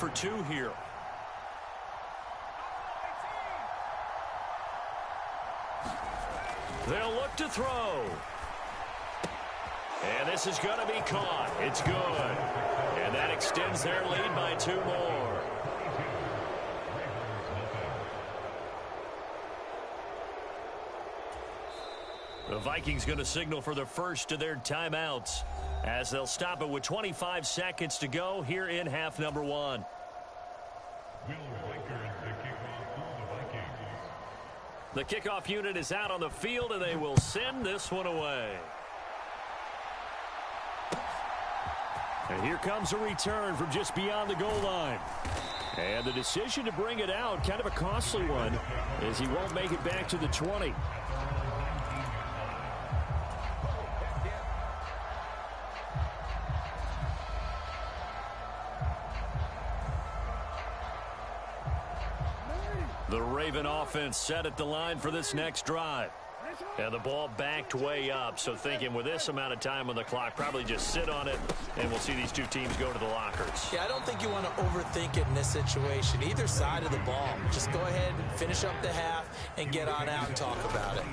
for 2 here. They'll look to throw. And this is going to be caught. It's good. And that extends their lead by 2 more. The Vikings going to signal for the first of their timeouts as they'll stop it with 25 seconds to go here in half number 1. The kickoff unit is out on the field, and they will send this one away. And here comes a return from just beyond the goal line. And the decision to bring it out, kind of a costly one, as he won't make it back to the 20. The Raven offense set at the line for this next drive. And the ball backed way up, so thinking with this amount of time on the clock, probably just sit on it, and we'll see these 2 teams go to the lockers. Yeah, I don't think you want to overthink it in this situation. Either side of the ball. Just go ahead and finish up the half and get on out and talk about it.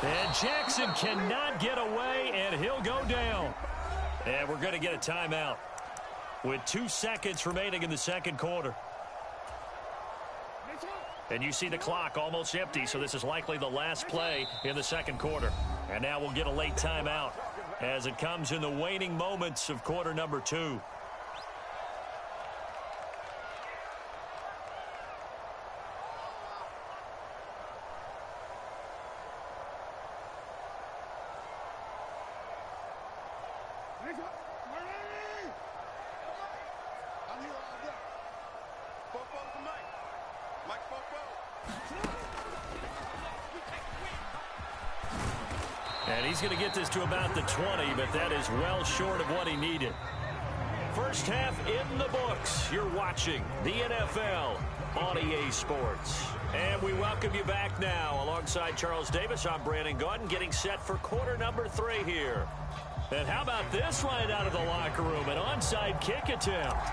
And Jackson cannot get away, and he'll go down. And we're going to get a timeout with 2 seconds remaining in the second quarter. And you see the clock almost empty, so this is likely the last play in the second quarter. And now we'll get a late timeout as it comes in the waning moments of quarter number 2. And he's going to get this to about the 20, but that is well short of what he needed. First half in the books. You're watching the NFL on EA Sports. And we welcome you back now. Alongside Charles Davis, I'm Brandon Gaudin, getting set for quarter number 3 here. And how about this right out of the locker room? An onside kick attempt.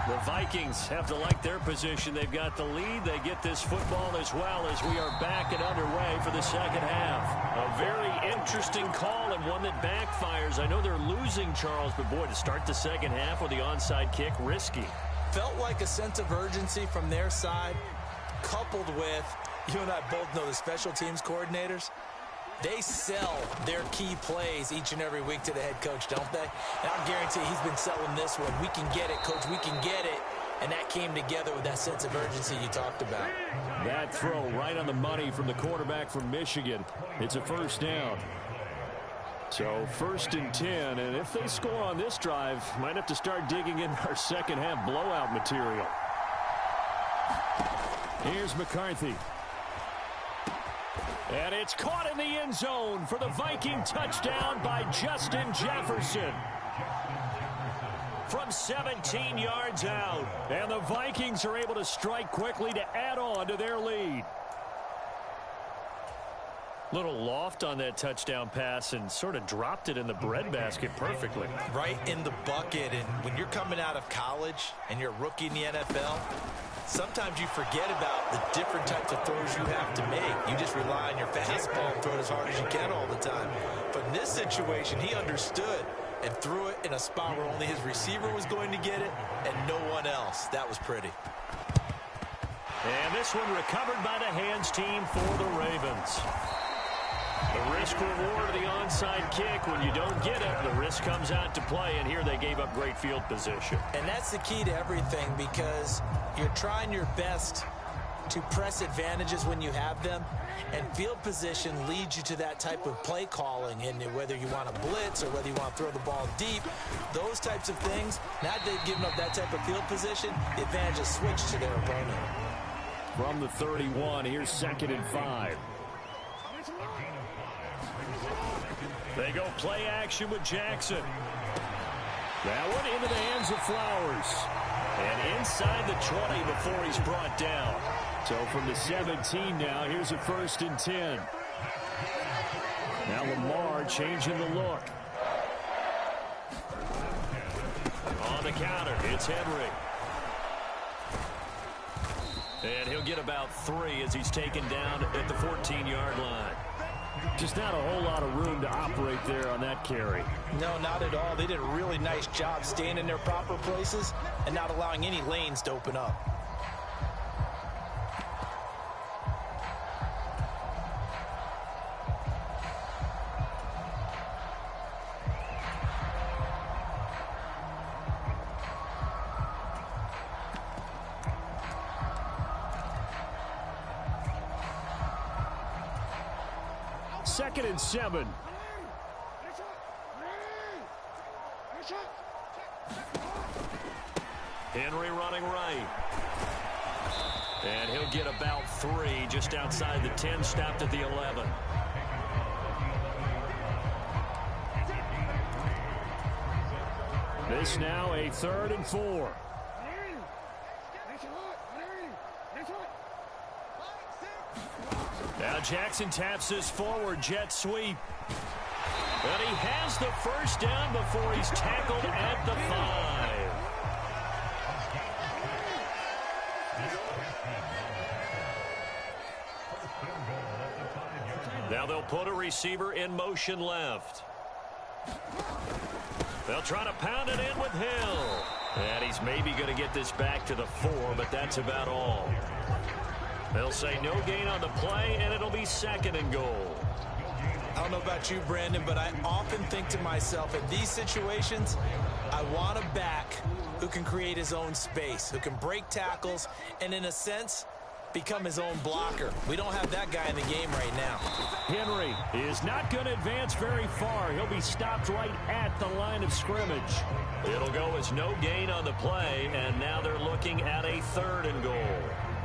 The Vikings have to like their position. They've got the lead. They get this football as well as we are back and underway for the second half. A very interesting call and one that backfires. I know they're losing, Charles, but boy, to start the second half with the onside kick, risky. Felt like a sense of urgency from their side, coupled with, you and I both know the special teams coordinators. They sell their key plays each and every week to the head coach, don't they? And I guarantee he's been selling this one. We can get it, coach. We can get it. And that came together with that sense of urgency you talked about. That throw right on the money from the quarterback from Michigan. It's a first down. So 1st and 10. And if they score on this drive, might have to start digging in our second half blowout material. Here's McCarthy. And it's caught in the end zone for the Viking touchdown by Justin Jefferson. From 17 yards out. And the Vikings are able to strike quickly to add on to their lead. Little loft on that touchdown pass and sort of dropped it in the breadbasket perfectly. Right in the bucket. And when you're coming out of college and you're a rookie in the NFL, sometimes you forget about the different types of throws you have to make. You just rely on your fastball and throw it as hard as you can all the time. But in this situation, he understood and threw it in a spot where only his receiver was going to get it and no one else. That was pretty. And this one recovered by the hands team for the Ravens. The risk reward of the onside kick. When you don't get it, the risk comes out to play, and here they gave up great field position. And that's the key to everything, because you're trying your best to press advantages when you have them, and field position leads you to that type of play calling. And whether you want to blitz or whether you want to throw the ball deep, those types of things, now that they've given up that type of field position, the advantage is switched to their opponent. From the 31, here's 2nd and 5. They go play action with Jackson. That one into the hands of Flowers. And inside the 20 before he's brought down. So from the 17 now, here's a 1st and 10. Now Lamar start changing the look. On the counter, it's Henry. And he'll get about 3 as he's taken down at the 14-yard line. Just not a whole lot of room to operate there on that carry. No, not at all. They did a really nice job staying in their proper places and not allowing any lanes to open up. Second and 7. Henry running right. And he'll get about 3 just outside the 10, stopped at the 11. This now a 3rd and 4. Now Jackson taps this forward jet sweep. But he has the first down before he's tackled at the 5. Now they'll put a receiver in motion left. They'll try to pound it in with Hill. And he's maybe going to get this back to the 4, but that's about all. They'll say no gain on the play, and it'll be 2nd and goal. I don't know about you, Brandon, but I often think to myself, in these situations, I want a back who can create his own space, who can break tackles, and in a sense, become his own blocker. We don't have that guy in the game right now. Henry is not going to advance very far. He'll be stopped right at the line of scrimmage. It'll go as no gain on the play, and now they're looking at a 3rd and goal.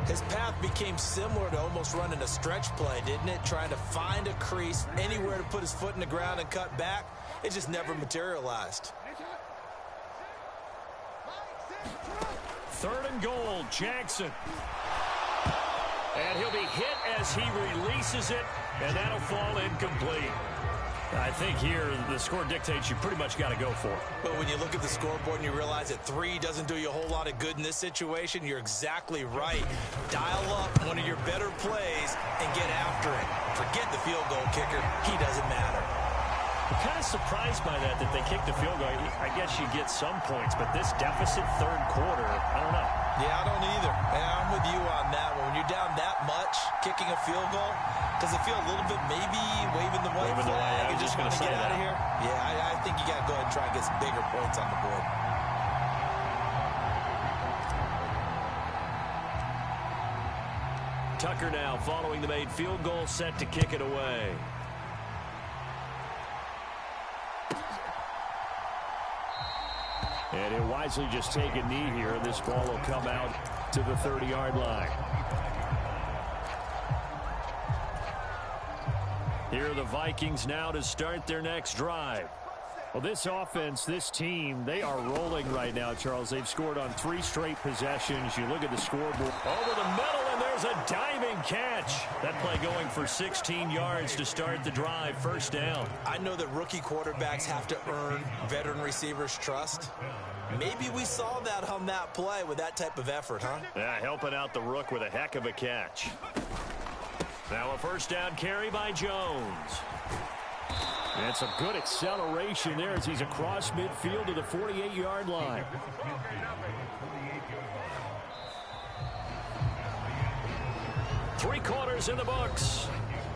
His path became similar to almost running a stretch play, didn't it? Trying to find a crease, anywhere to put his foot in the ground and cut back. It just never materialized. 3rd and goal, Jackson. And he'll be hit as he releases it, and that'll fall incomplete. I think here the score dictates you pretty much got to go for it. But when you look at the scoreboard and you realize that 3 doesn't do you a whole lot of good in this situation, you're exactly right. Dial up one of your better plays and get after it. Forget the field goal kicker. He doesn't matter. I'm kind of surprised by that they kicked the field goal. I guess you get some points, but this deficit 3rd quarter, I don't know. Yeah, I don't either. Yeah, I'm with you on that one. When you're down that much, kicking a field goal, does it feel a little bit maybe waving the white flag and just want to get out of here? Yeah, I think you got to go ahead and try and get some bigger points on the board. Tucker now following the made field goal, set to kick it away. And he'll wisely just take a knee here. This ball will come out to the 30-yard line. Here are the Vikings now to start their next drive. Well, this offense, this team, they are rolling right now, Charles. They've scored on 3 straight possessions. You look at the scoreboard. Over the middle, and there's a diving catch. That play going for 16 yards to start the drive. First down. I know that rookie quarterbacks have to earn veteran receivers' trust. Maybe we saw that on that play with that type of effort, huh? Yeah, helping out the rook with a heck of a catch. Now a first down carry by Jones. And some good acceleration there as he's across midfield to the 48-yard line. Three quarters in the books.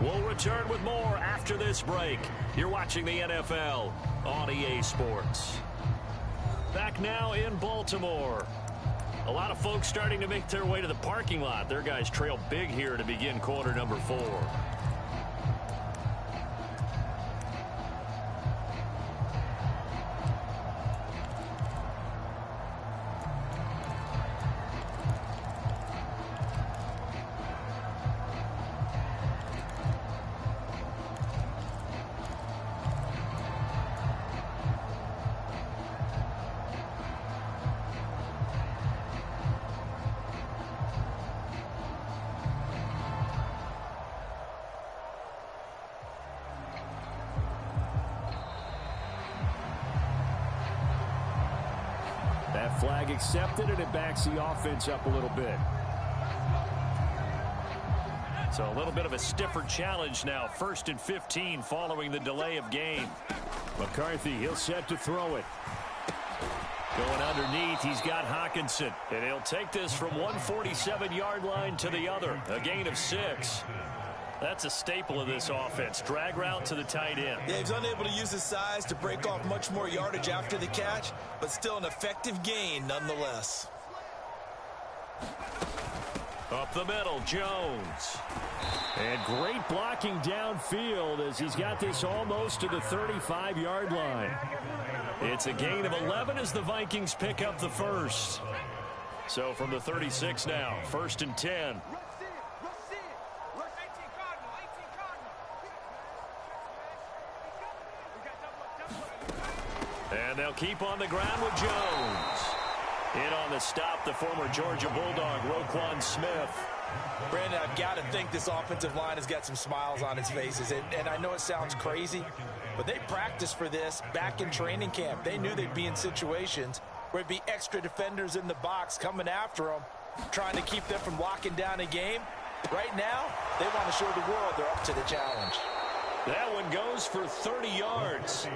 We'll return with more after this break. You're watching the NFL on EA Sports. Back now in Baltimore. A lot of folks starting to make their way to the parking lot. Their guys trail big here to begin quarter number 4. That flag accepted, and it backs the offense up a little bit. So a little bit of a stiffer challenge now. 1st and 15 following the delay of game. McCarthy, he'll set to throw it. Going underneath, he's got Hawkinson. And he'll take this from 147-yard line to the other. A gain of 6. That's a staple of this offense. Drag route to the tight end. Yeah, he's unable to use his size to break off much more yardage after the catch, but still an effective gain nonetheless. Up the middle, Jones. And great blocking downfield as he's got this almost to the 35-yard line. It's a gain of 11 as the Vikings pick up the first. So from the 36 now, 1st and 10. And they'll keep on the ground with Jones. In on the stop, the former Georgia Bulldog, Roquan Smith. Brandon, I've got to think this offensive line has got some smiles on its faces. And I know it sounds crazy, but they practiced for this back in training camp. They knew they'd be in situations where there'd be extra defenders in the box coming after them, trying to keep them from locking down a game. Right now, they want to show the world they're up to the challenge. That one goes for 30 yards.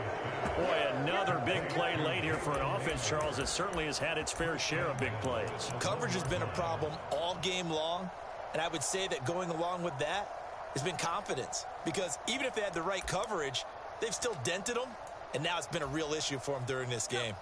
Boy, another big play late here for an offense, Charles, that certainly has had its fair share of big plays. Coverage has been a problem all game long, and I would say that going along with that has been confidence. Because even if they had the right coverage, they've still dented them, and now it's been a real issue for them during this game.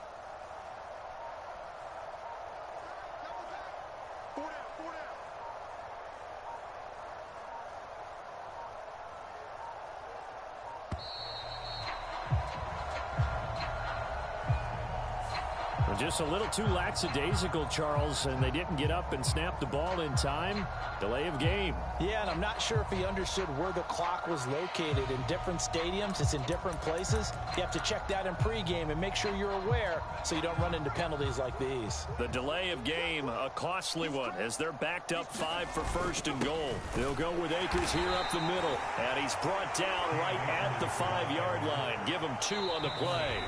Just a little too lackadaisical, Charles, and they didn't get up and snap the ball in time. Delay of game. Yeah, and I'm not sure if he understood where the clock was located. In different stadiums, it's in different places. You have to check that in pregame and make sure you're aware so you don't run into penalties like these. The delay of game, a costly one, as they're backed up 5 for 1st and goal. They'll go with Akers here up the middle, and he's brought down right at the 5-yard line. Give him 2 on the play.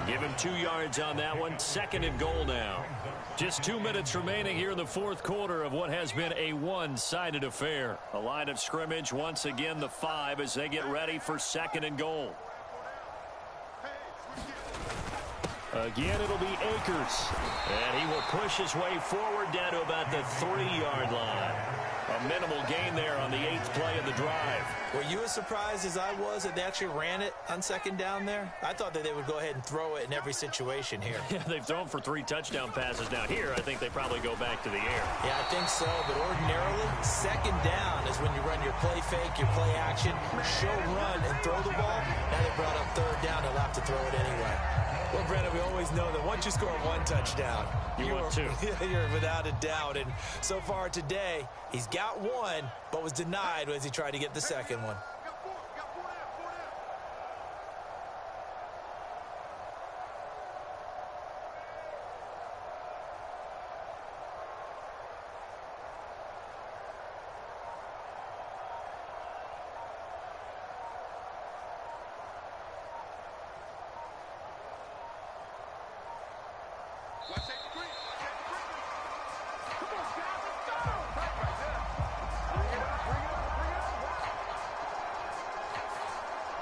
Give him 2 yards on that one. 2nd and goal now. Just 2 minutes remaining here in the 4th quarter of what has been a one-sided affair. A line of scrimmage, once again the 5 as they get ready for 2nd and goal. Again, it'll be Akers. And he will push his way forward down to about the 3-yard line. A minimal gain there on the 8th play of the drive. Were you as surprised as I was that they actually ran it on 2nd down there? I thought that they would go ahead and throw it in every situation here. Yeah, they've thrown for 3 touchdown passes down here. I think they probably go back to the air. Yeah, I think so, but ordinarily, 2nd down is when you run your play fake, your play action, show run, and throw the ball. Now they brought up 3rd down, they'll have to throw it anyway. Well, Brandon, we always know that once you score 1 touchdown, you want 2. You're without a doubt. And so far today, he's got 1, but was denied as he tried to get the 2nd one.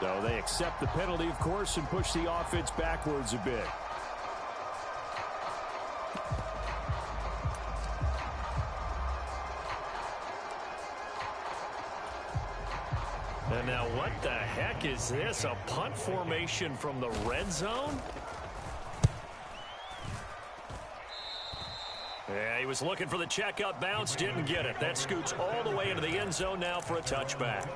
So they accept the penalty, of course, and push the offense backwards a bit. And now what the heck is this? A punt formation from the red zone? Yeah, he was looking for the checkup bounce, didn't get it. That scoots all the way into the end zone now for a touchback.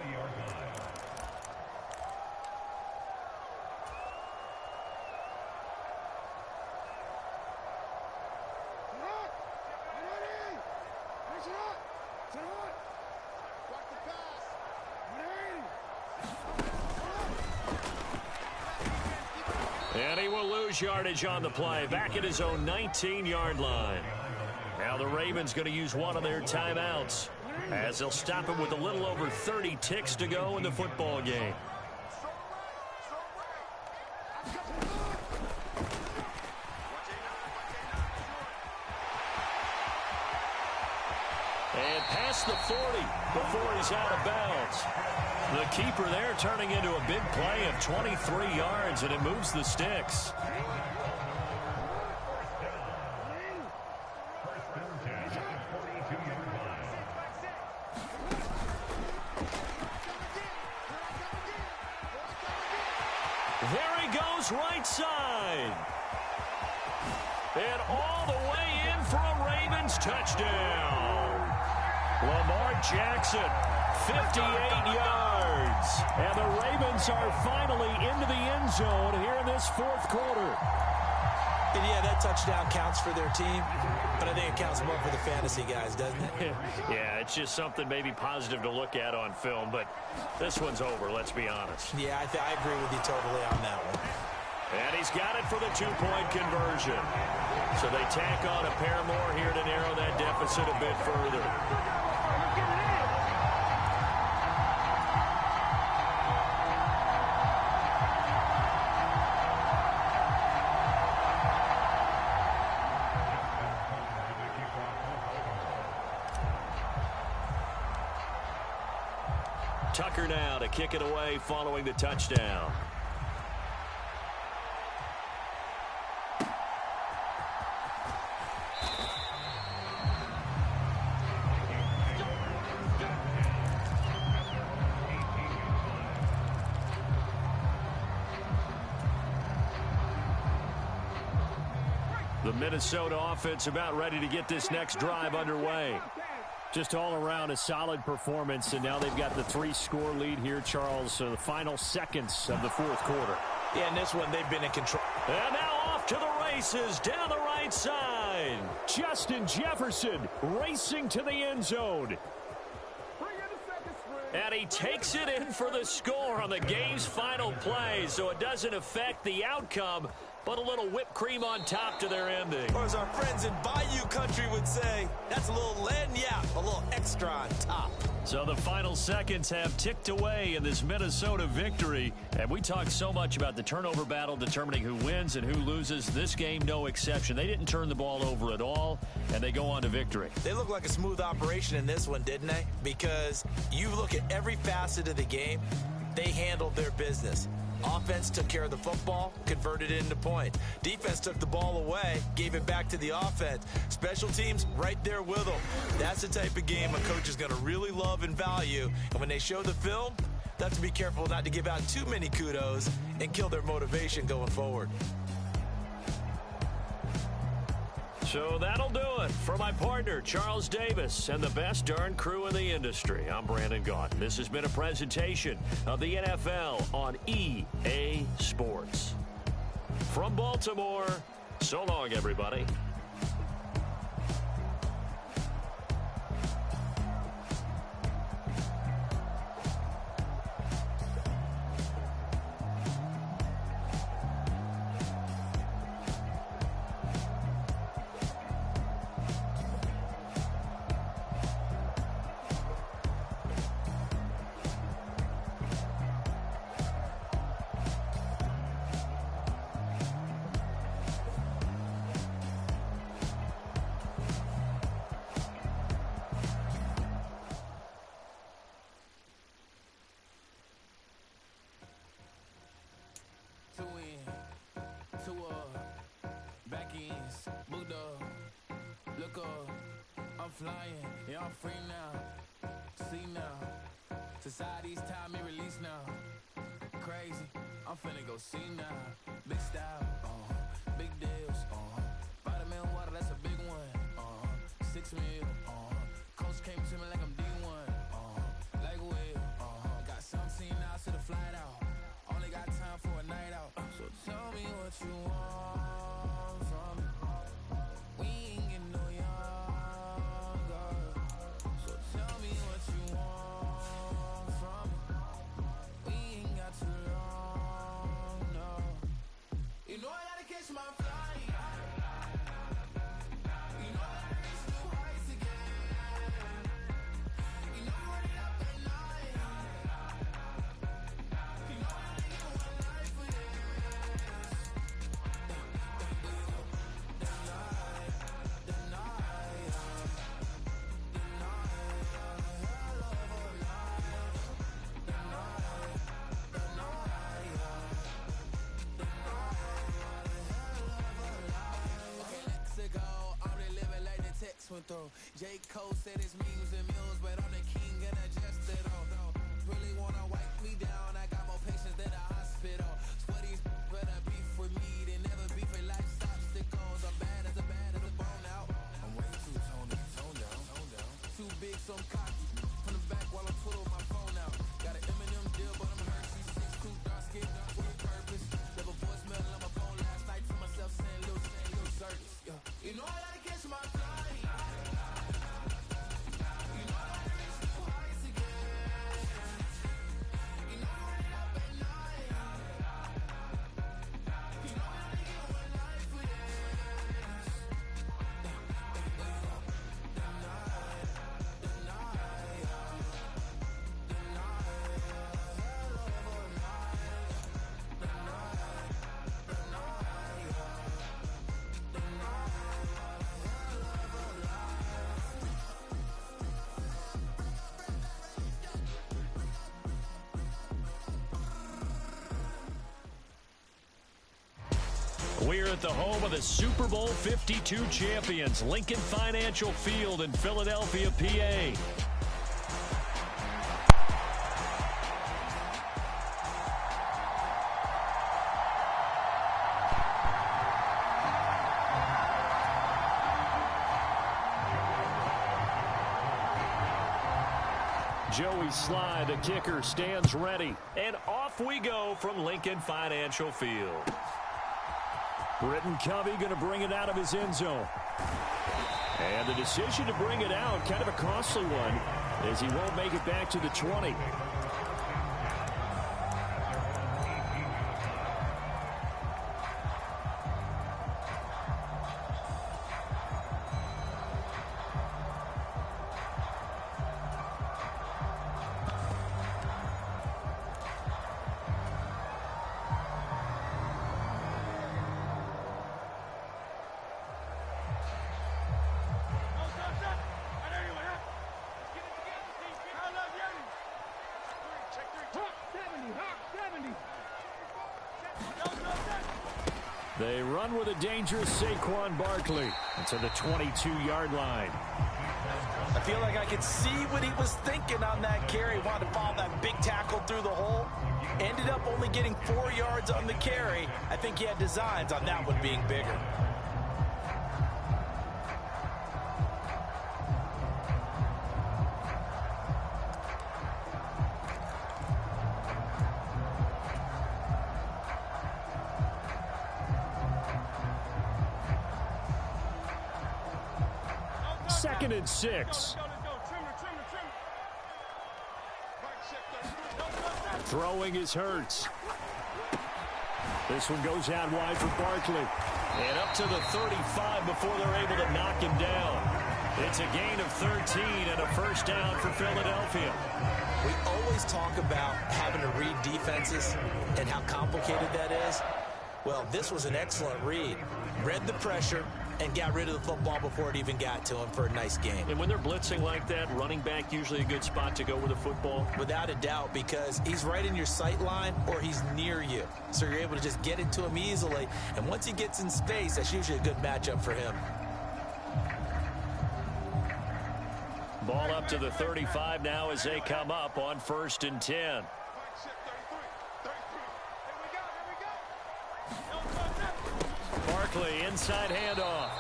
And he will lose yardage on the play, back at his own 19-yard line. Now the Ravens going to use one of their timeouts as they'll stop him with a little over 30 ticks to go in the football game. And past the 40 before he's out of bounds. The keeper there turning into a big play of 23 yards, and it moves the sticks. There he goes, right side. And all the way in for a Ravens touchdown. Lamar Jackson, 58 yards. And the Ravens are finally into the end zone here in this fourth quarter. And yeah, that touchdown counts for their team, but I think it counts more for the fantasy guys, doesn't it? Yeah, it's just something maybe positive to look at on film, but this one's over, let's be honest. Yeah, I agree with you totally on that one. And he's got it for the two-point conversion. So they tack on a pair more here to narrow that deficit a bit further. Tucker now to kick it away following the touchdown. The Minnesota offense about ready to get this next drive underway. Just all around a solid performance, and now they've got the 3-score lead here, Charles. So the final seconds of the fourth quarter. Yeah, in this one, they've been in control. And now off to the races down the right side. Justin Jefferson racing to the end zone. And he takes it in for the score on the game's final play, so it doesn't affect the outcome, but a little whipped cream on top to their ending. Or as our friends in Bayou Country would say, that's a little lagniappe, a little extra on top. So the final seconds have ticked away in this Minnesota victory. And we talked so much about the turnover battle determining who wins and who loses. This game, no exception. They didn't turn the ball over at all, and they go on to victory. They look like a smooth operation in this one, didn't they? Because you look at every facet of the game, they handled their business. Offense took care of the football, converted it into points. Defense took the ball away, gave it back to the offense. Special teams right there with them. That's the type of game a coach is going to really love and value. And when they show the film, they have to be careful not to give out too many kudos and kill their motivation going forward. So that'll do it for my partner, Charles Davis, and the best darn crew in the industry. I'm Brandon Gaudin. This has been a presentation of the NFL on EA Sports. From Baltimore, so long, everybody. Flying, yeah, I'm free now. See now, society's time me release now. Crazy, I'm finna go see now. Big style, big deals, vitamin water, that's a big one. 6 mil, coach came to me like I'm D1, like Will, got 17 hours to the flight out. Only got time for a night out. So tell me what you want from me. We ain't getting no younger. So tell me what you want from me. We ain't got too long, no. You know I gotta catch my flight. You know I gotta reach new heights again. You know through. J. Cole said it's memes and mules, but I'm the king and adjusted on. Really wanna wipe me down, I got more patience than a hospital. Sweaty better beef with me than never beef with life's obstacles. I'm bad as a bone out. I'm way too tone down. Too big, so I'm cocky. From the back while I'm twiddling my phone out. Got an Eminem deal, but I'm Hershey. 6'2", dark skin, with purpose. Never voicemail on my phone last night to myself saying little service. Yeah. You know I gotta catch my flight. You know I gotta reach new heights again. You know I'm running up at night. You know I only get one life for this. We're at the home of the Super Bowl 52 champions, Lincoln Financial Field in Philadelphia, PA. Joey Sly, the kicker, stands ready. And off we go from Lincoln Financial Field. Britton Covey going to bring it out of his end zone. And the decision to bring it out, kind of a costly one, as he won't make it back to the 20. They run with a dangerous Saquon Barkley to the 22-yard line. I feel like I could see what he was thinking on that carry. Wanted to follow that big tackle through the hole. Ended up only getting 4 yards on the carry. I think he had designs on that one being bigger. Second and 6. Throwing is Hurts. This one goes out wide for Barkley. And up to the 35 before they're able to knock him down. It's a gain of 13 and a first down for Philadelphia. We always talk about having to read defenses and how complicated that is. Well, this was an excellent read. Read the pressure and got rid of the football before it even got to him for a nice game. And when they're blitzing like that, running back usually a good spot to go with the football? Without a doubt, because he's right in your sight line or he's near you. So you're able to just get it to him easily. And once he gets in space, that's usually a good matchup for him. Ball up to the 35 now as they come up on 1st and 10. Barkley, inside handoff.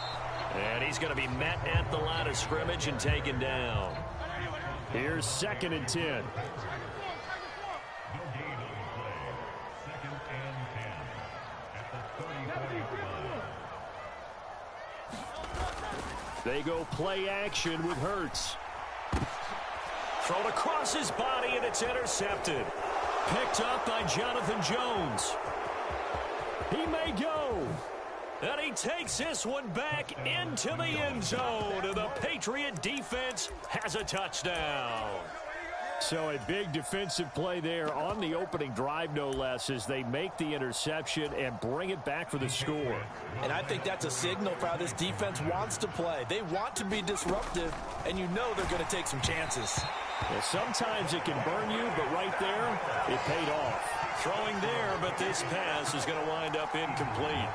And he's going to be met at the line of scrimmage and taken down. Here's 2nd and 10. They go play action with Hurts. Thrown across his body, and it's intercepted. Picked up by Jonathan Jones. He may go. And he takes this one back into the end zone. And the Patriot defense has a touchdown. So a big defensive play there on the opening drive, no less, as they make the interception and bring it back for the score. And I think that's a signal for how this defense wants to play. They want to be disruptive, and you know they're going to take some chances. Well, sometimes it can burn you, but right there, it paid off. Throwing there, but this pass is going to wind up incomplete.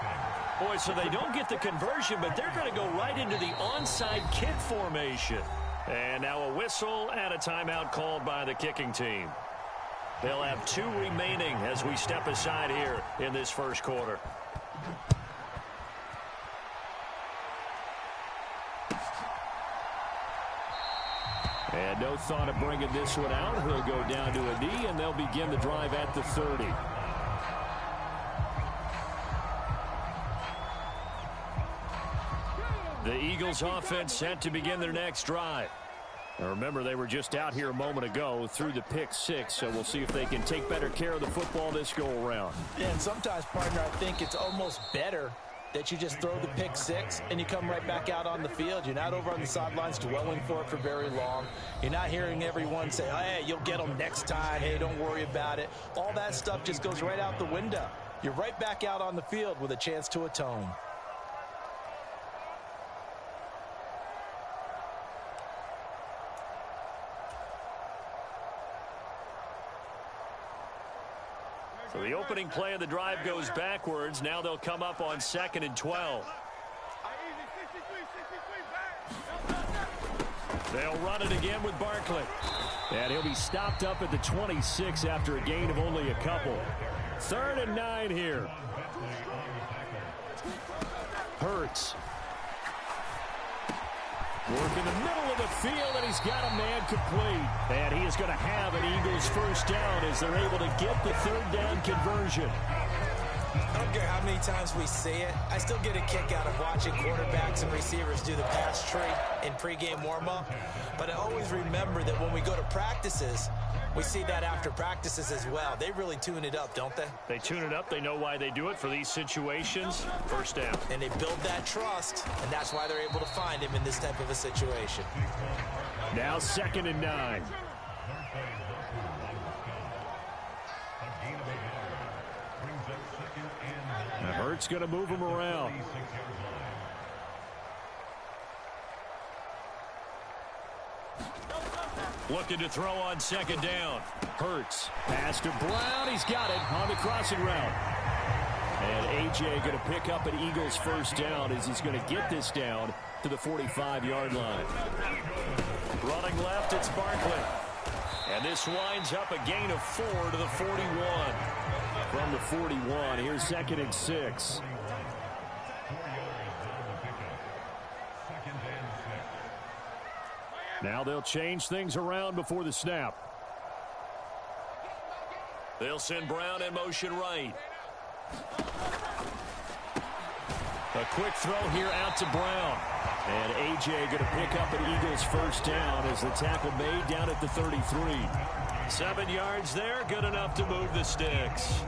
Boy, so they don't get the conversion, but they're going to go right into the onside kick formation. And now a whistle and a timeout called by the kicking team. They'll have 2 remaining as we step aside here in this first quarter. And no thought of bringing this one out. He'll go down to a knee, and they'll begin the drive at the 30. The Eagles offense set to begin their next drive. Now remember, they were just out here a moment ago through the pick 6, so we'll see if they can take better care of the football this go-around. Yeah, and sometimes, partner, I think it's almost better that you just throw the pick 6 and you come right back out on the field. You're not over on the sidelines dwelling for it for very long. You're not hearing everyone say, oh, hey, you'll get them next time. Hey, don't worry about it. All that stuff just goes right out the window. You're right back out on the field with a chance to atone. So the opening play of the drive goes backwards. Now they'll come up on 2nd and 12. They'll run it again with Barkley. And he'll be stopped up at the 26 after a gain of only a couple. 3rd and 9 here. Hurts. Work in the middle of the field, and he's got a man complete. And he is going to have an Eagles first down as they're able to get the 3rd down conversion. I don't care how many times we see it. I still get a kick out of watching quarterbacks and receivers do the pass tree in pregame warm-up. But I always remember that when we go to practices, we see that after practices as well. They really tune it up, don't they? They tune it up. They know why they do it for these situations. First down. And they build that trust, and that's why they're able to find him in this type of a situation. Now 2nd and 9. Now Hurts going to move him around. Looking to throw on 2nd down. Hurts. Pass to Brown. He's got it on the crossing route. And A.J. going to pick up an Eagles first down as he's going to get this down to the 45-yard line. Running left, it's Barkley. And this winds up a gain of 4 to the 41. From the 41, here's 2nd and 6. Now they'll change things around before the snap. They'll send Brown in motion right. A quick throw here out to Brown. And A.J. going to pick up an Eagles first down as the tackle made down at the 33. 7 yards there, good enough to move the sticks.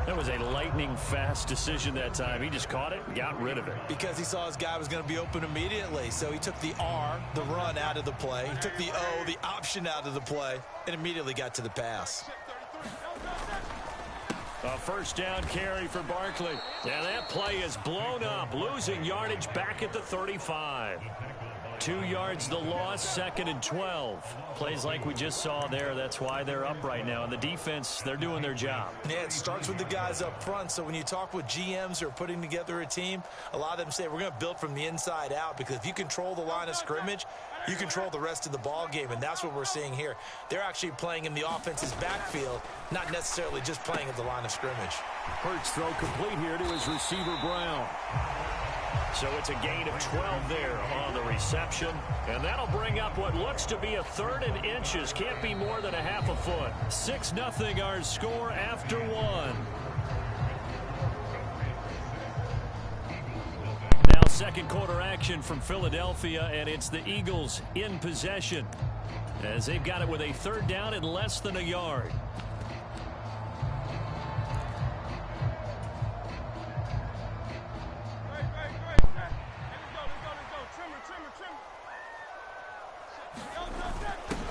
That was a lightning-fast decision that time. He just caught it and got rid of it. Because he saw his guy was going to be open immediately. So he took the R, the run, out of the play. He took the O, the option, out of the play, and immediately got to the pass. A first down carry for Barkley. And that play is blown up, losing yardage back at the 35. 2 yards the loss, 2nd and 12. Plays like we just saw there. That's why they're up right now. And the defense, they're doing their job. Yeah, it starts with the guys up front. So when you talk with GMs who are putting together a team, a lot of them say we're going to build from the inside out, because if you control the line of scrimmage, you control the rest of the ball game, and that's what we're seeing here. They're actually playing in the offense's backfield, not necessarily just playing at the line of scrimmage. Hurts throw complete here to his receiver, Brown. So it's a gain of 12 there on the reception. And that'll bring up what looks to be a 3rd and inches. Can't be more than a half a foot. 6-0 our score after 1. Now 2nd quarter action from Philadelphia, and it's the Eagles in possession as they've got it with a 3rd down and less than a yard.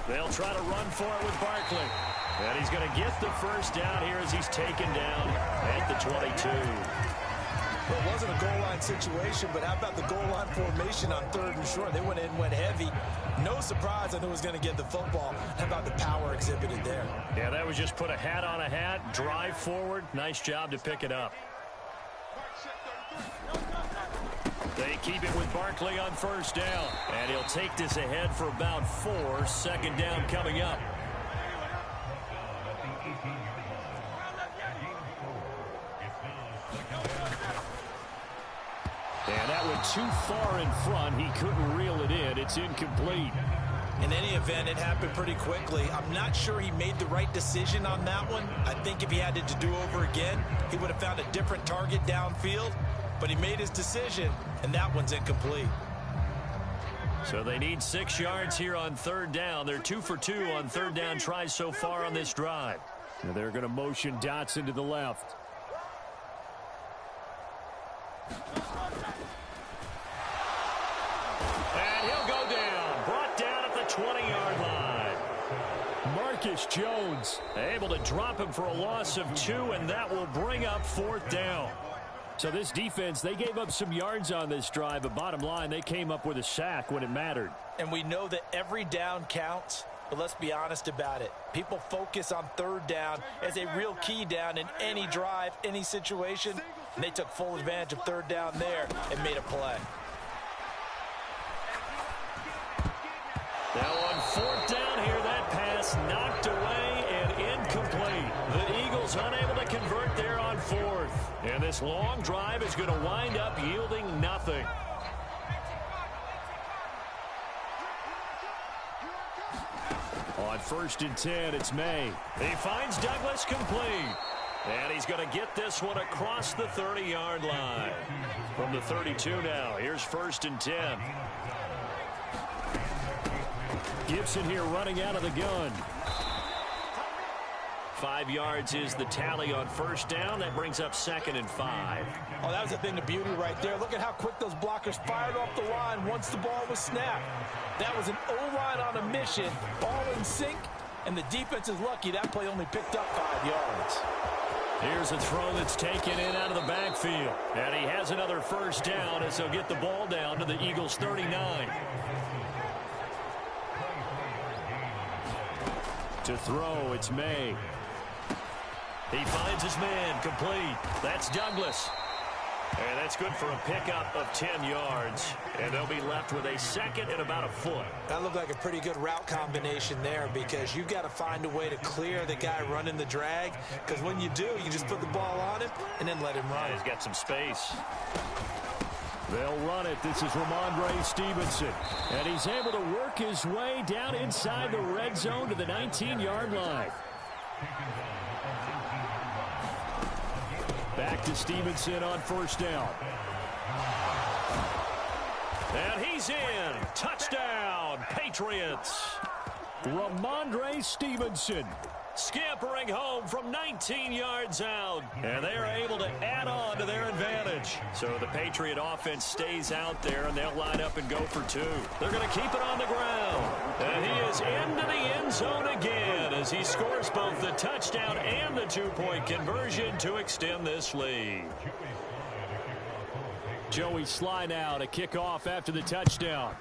They'll try to run for it with Barkley. And he's going to get the first down here as he's taken down at the 22. Well, it wasn't a goal line situation, but how about the goal line formation on 3rd and short? They went in, went heavy. No surprise, I knew he was going to get the football. How about the power exhibited there? Yeah, that was just put a hat on a hat, drive forward. Nice job to pick it up. They keep it with Barkley on first down. And he'll take this ahead for about 4. Second down coming up. And that went too far in front. He couldn't reel it in. It's incomplete. In any event, it happened pretty quickly. I'm not sure he made the right decision on that one. I think if he had it to do over again, he would have found a different target downfield. But he made his decision, and that one's incomplete. So they need 6 yards here on third down. They're 2 for 2 on third down tries so far on this drive. And they're going to motion Dotson to the left. And he'll go down. Brought down at the 20-yard line. Marcus Jones able to drop him for a loss of 2, and that will bring up fourth down. So this defense, they gave up some yards on this drive, but bottom line, they came up with a sack when it mattered. And we know that every down counts, but let's be honest about it. People focus on third down as a real key down in any drive, any situation, and they took full advantage of third down there and made a play. Now on fourth down here, that pass knocked away and incomplete. The Eagles unable to convert there on fourth. And this long drive is going to wind up yielding nothing. On 1st and 10, it's May. He finds Douglas complete. And he's going to get this one across the 30-yard line. From the 32 now, here's 1st and 10. Gibson here running out of the gun. 5 yards is the tally on first down. That brings up 2nd and 5. Oh, that was a thing of beauty right there. Look at how quick those blockers fired off the line once the ball was snapped. That was an O-line on a mission, all in sync, and the defense is lucky that play only picked up 5 yards. Here's a throw that's taken in out of the backfield. And he has another first down as he'll get the ball down to the Eagles' 39. To throw, it's May. He finds his man, complete. That's Douglas. And that's good for a pickup of 10 yards. And they'll be left with a 2nd and about a foot. That looked like a pretty good route combination there because you've got to find a way to clear the guy running the drag. Because when you do, you just put the ball on him and then let him run. He's got some space. They'll run it. This is Ramondre Stevenson. And he's able to work his way down inside the red zone to the 19-yard line. Back to Stevenson on first down. And he's in. Touchdown, Patriots. Ramondre Stevenson scampering home from 19 yards out. And they are able to add on to their advantage. So the Patriot offense stays out there, and they'll line up and go for 2. They're going to keep it on the ground. And he is into the end zone again as he scores both the touchdown and the 2-point conversion to extend this lead. Joey Sly now to kick off after the touchdown.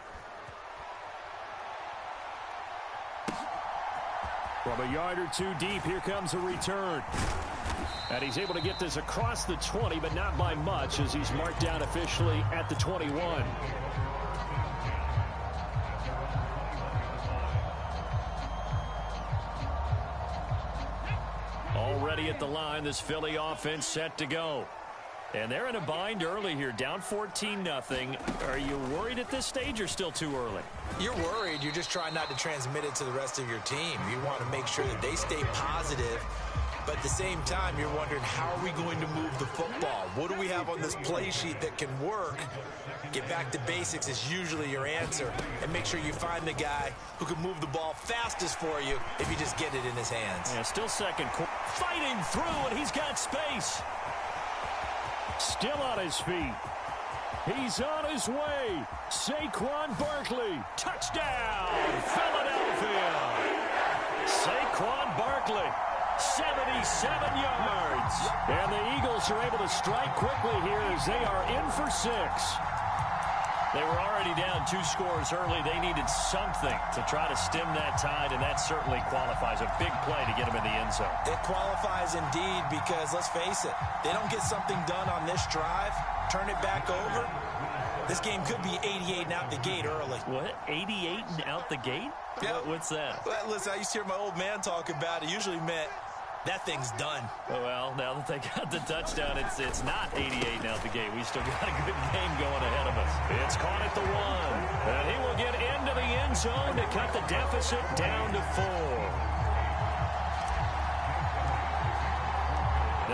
From a yard or 2 deep, here comes a return. And he's able to get this across the 20, but not by much as he's marked down officially at the 21. Already at the line, this Philly offense set to go. And they're in a bind early here, down 14-0. Are you worried at this stage or still too early? You're worried. You're just trying not to transmit it to the rest of your team. You want to make sure that they stay positive. But at the same time, you're wondering, how are we going to move the football? What do we have on this play sheet that can work? Get back to basics is usually your answer. And make sure you find the guy who can move the ball fastest for you if you just get it in his hands. Yeah, still second quarter. Fighting through, and he's got space. Still on his feet. He's on his way. Saquon Barkley. Touchdown, Philadelphia. Saquon Barkley, 77 yards. And the Eagles are able to strike quickly here as they are in for 6. They were already down 2 scores early. They needed something to try to stem that tide, and that certainly qualifies. A big play to get them in the end zone. It qualifies indeed because, let's face it, they don't get something done on this drive, turn it back over. This game could be 88 and out the gate early. What? 88 and out the gate? Yeah. What's that? Well, listen, I used to hear my old man talk about it. Usually meant that thing's done. Well, now that they got the touchdown, it's not 88 and out the gate. We still got a good game going ahead of us. It's caught at the 1. And he will get into the end zone to cut the deficit down to 4.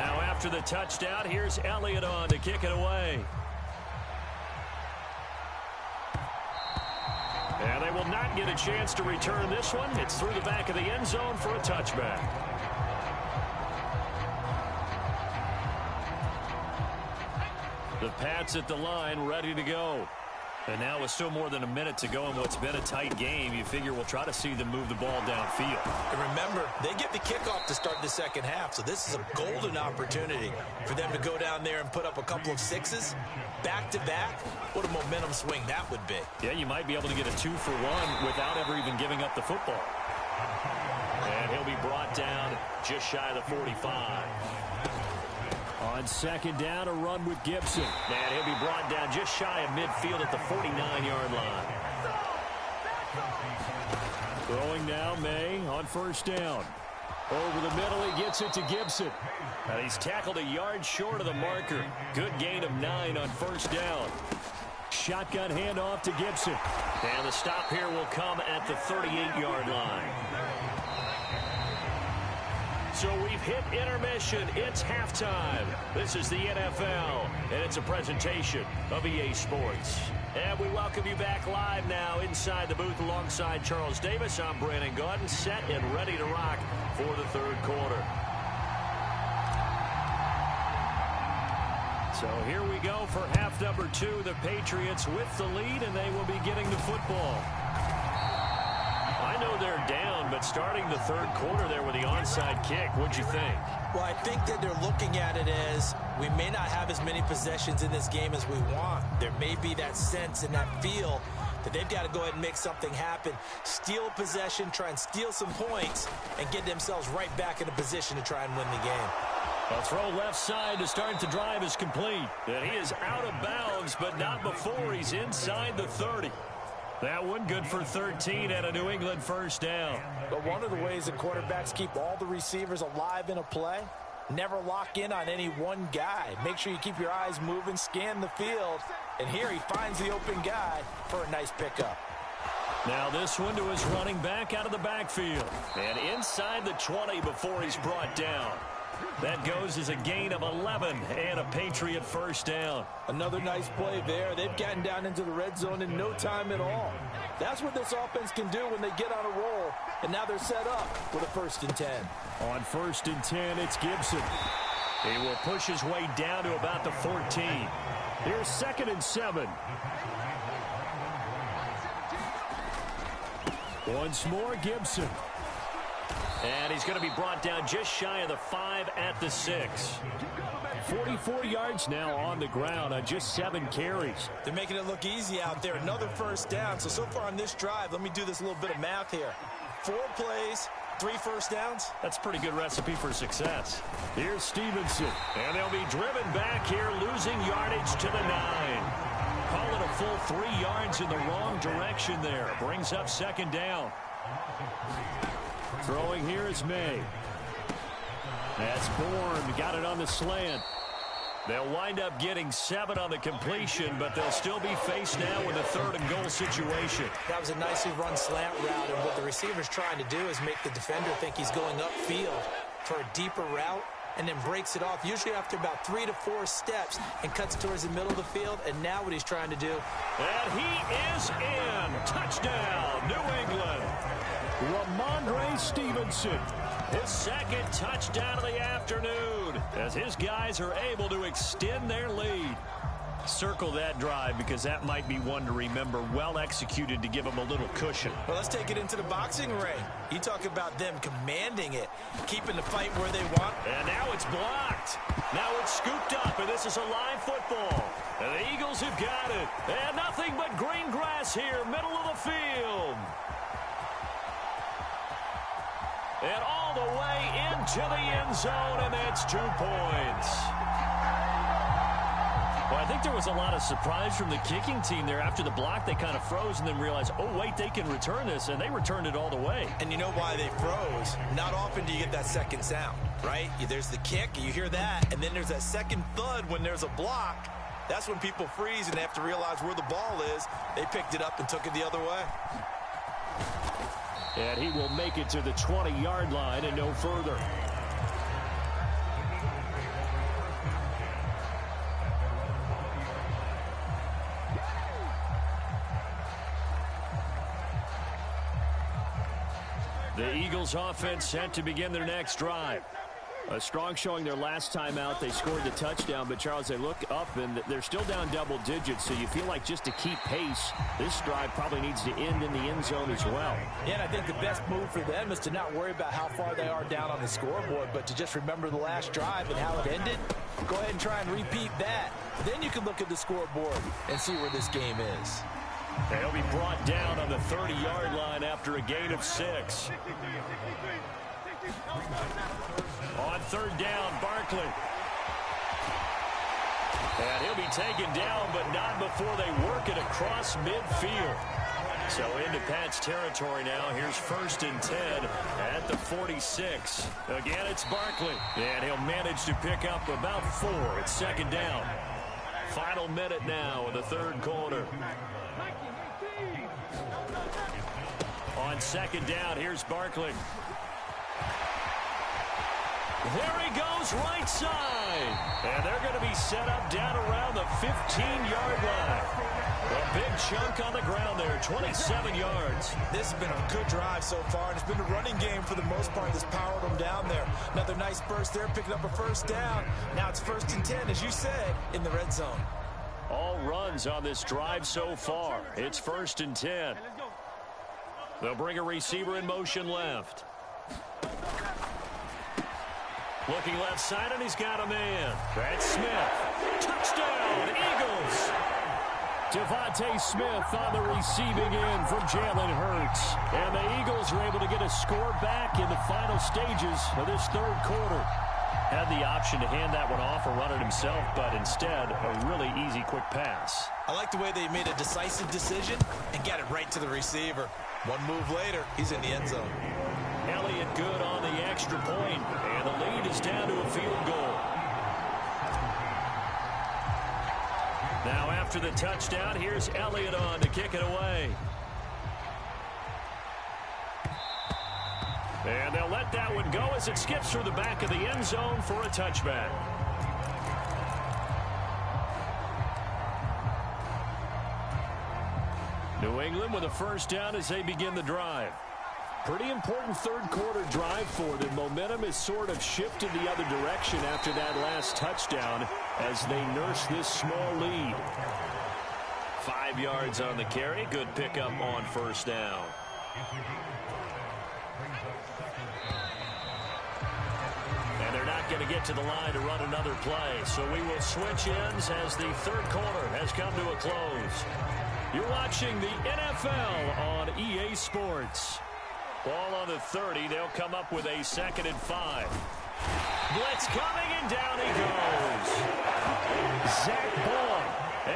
Now after the touchdown, here's Elliott on to kick it away. And they will not get a chance to return this one. It's through the back of the end zone for a touchback. The Pats at the line, ready to go. And now with still more than a minute to go in what's been a tight game, you figure we'll try to see them move the ball downfield. And remember, they get the kickoff to start the second half, so this is a golden opportunity for them to go down there and put up a couple of 6s back-to-back. What a momentum swing that would be. Yeah, you might be able to get a 2-for-1 without ever even giving up the football. And he'll be brought down just shy of the 45. On second down, a run with Gibson. And he'll be brought down just shy of midfield at the 49-yard line. Throwing now, May on first down. Over the middle, he gets it to Gibson. And he's tackled a yard short of the marker. Good gain of 9 on first down. Shotgun handoff to Gibson. And the stop here will come at the 38-yard line. So we've hit intermission. It's halftime. This is the NFL, and it's a presentation of EA Sports. And we welcome you back live now inside the booth alongside Charles Davis. I'm Brandon Gaudin, set and ready to rock for the third quarter. So here we go for half number 2. The Patriots with the lead, and they will be getting the football. I know they're down, but starting the third quarter there with the onside kick, what'd you think? Well, I think that they're looking at it as we may not have as many possessions in this game as we want. There may be that sense and that feel that they've got to go ahead and make something happen, steal possession, try and steal some points, and get themselves right back in a position to try and win the game. A throw left side to start the drive is complete. And he is out of bounds, but not before he's inside the 30. That one good for 13 and a New England first down. But one of the ways that quarterbacks keep all the receivers alive in a play, never lock in on any one guy. Make sure you keep your eyes moving, scan the field, and here he finds the open guy for a nice pickup. Now this one to his running back out of the backfield. And inside the 20 before he's brought down. That goes as a gain of 11 and a Patriot first down. Another nice play there. They've gotten down into the red zone in no time at all. That's what this offense can do when they get on a roll. And now they're set up with a 1st and 10. On 1st and 10, it's Gibson. He will push his way down to about the 14. Here's 2nd and 7. Once more, Gibson. And he's going to be brought down just shy of the 5 at the 6. 44 yards now on the ground on just 7 carries. They're making it look easy out there. Another first down. So far on this drive, let me do this little bit of math here. 4 plays, 3 first downs. That's a pretty good recipe for success. Here's Stevenson. And they'll be driven back here, losing yardage to the 9. Call it a full 3 yards in the wrong direction there. Brings up 2nd down. Throwing here is May. That's Bourne. Got it on the slant. They'll wind up getting 7 on the completion, but they'll still be faced now with a 3rd and goal situation. That was a nicely run slant route, and what the receiver's trying to do is make the defender think he's going upfield for a deeper route, and then breaks it off, usually after about 3 to 4 steps, and cuts towards the middle of the field. And now what he's trying to do. And he is in. Touchdown, New England. Ramondre Stevenson, his 2nd touchdown of the afternoon, as his guys are able to extend their lead. Circle that drive because that might be one to remember. Well executed to give them a little cushion. Well, let's take it into the boxing ring. You talk about them commanding it, keeping the fight where they want. And now it's blocked. Now it's scooped up, and this is a live football. And the Eagles have got it. And nothing but green grass here, middle of the field. And all the way into the end zone, and that's 2 points. Well, I think there was a lot of surprise from the kicking team there. After the block, they kind of froze and then realized, oh, wait, they can return this, and they returned it all the way. And you know why they froze? Not often do you get that second sound, right? There's the kick, you hear that, and then there's that second thud when there's a block. That's when people freeze and they have to realize where the ball is. They picked it up and took it the other way. And he will make it to the 20-yard line and no further. The Eagles offense set to begin their next drive. A strong showing their last time out. They scored the touchdown, but Charles, they look up and they're still down double digits, so you feel like just to keep pace, this drive probably needs to end in the end zone as well. Yeah, and I think the best move for them is to not worry about how far they are down on the scoreboard, but to just remember the last drive and how it ended. Go ahead and try and repeat that. Then you can look at the scoreboard and see where this game is. And he'll be brought down on the 30-yard line after a gain of 6. On third down, Barkley. And he'll be taken down, but not before they work it across midfield. So into Pat's territory now. Here's 1st and 10 at the 46. Again, it's Barkley. And he'll manage to pick up about 4. It's 2nd down. Final minute now in the 3rd quarter. On 2nd down, here's Barkley. There he goes, right side. And they're going to be set up down around the 15-yard line. A big chunk on the ground there, 27 yards. This has been a good drive so far, and it's been a running game for the most part that's powered them down there. Another nice burst there, picking up a 1st down. Now it's 1st and 10, as you said, in the red zone. All runs on this drive so far. It's 1st and 10. They'll bring a receiver in motion left. Looking left side, and he's got a man. That's Smith. Touchdown, Eagles. Devontae Smith on the receiving end from Jalen Hurts. And the Eagles are able to get a score back in the final stages of this 3rd quarter. Had the option to hand that one off or run it himself, but instead, a really easy, quick pass. I like the way they made a decisive decision and got it right to the receiver. One move later, he's in the end zone. Elliott good on the extra point, and the lead is down to a field goal. Now after the touchdown, here's Elliott on to kick it away. And they'll let that one go as it skips through the back of the end zone for a touchback. New England with a 1st down as they begin the drive. Pretty important 3rd quarter drive for them. Momentum has sort of shifted the other direction after that last touchdown as they nurse this small lead. 5 yards on the carry. Good pickup on 1st down. And they're not going to get to the line to run another play. So we will switch ends as the 3rd quarter has come to a close. You're watching the NFL on EA Sports. Ball on the 30. They'll come up with a 2nd and 5. Blitz coming, and down he goes. Zach Ball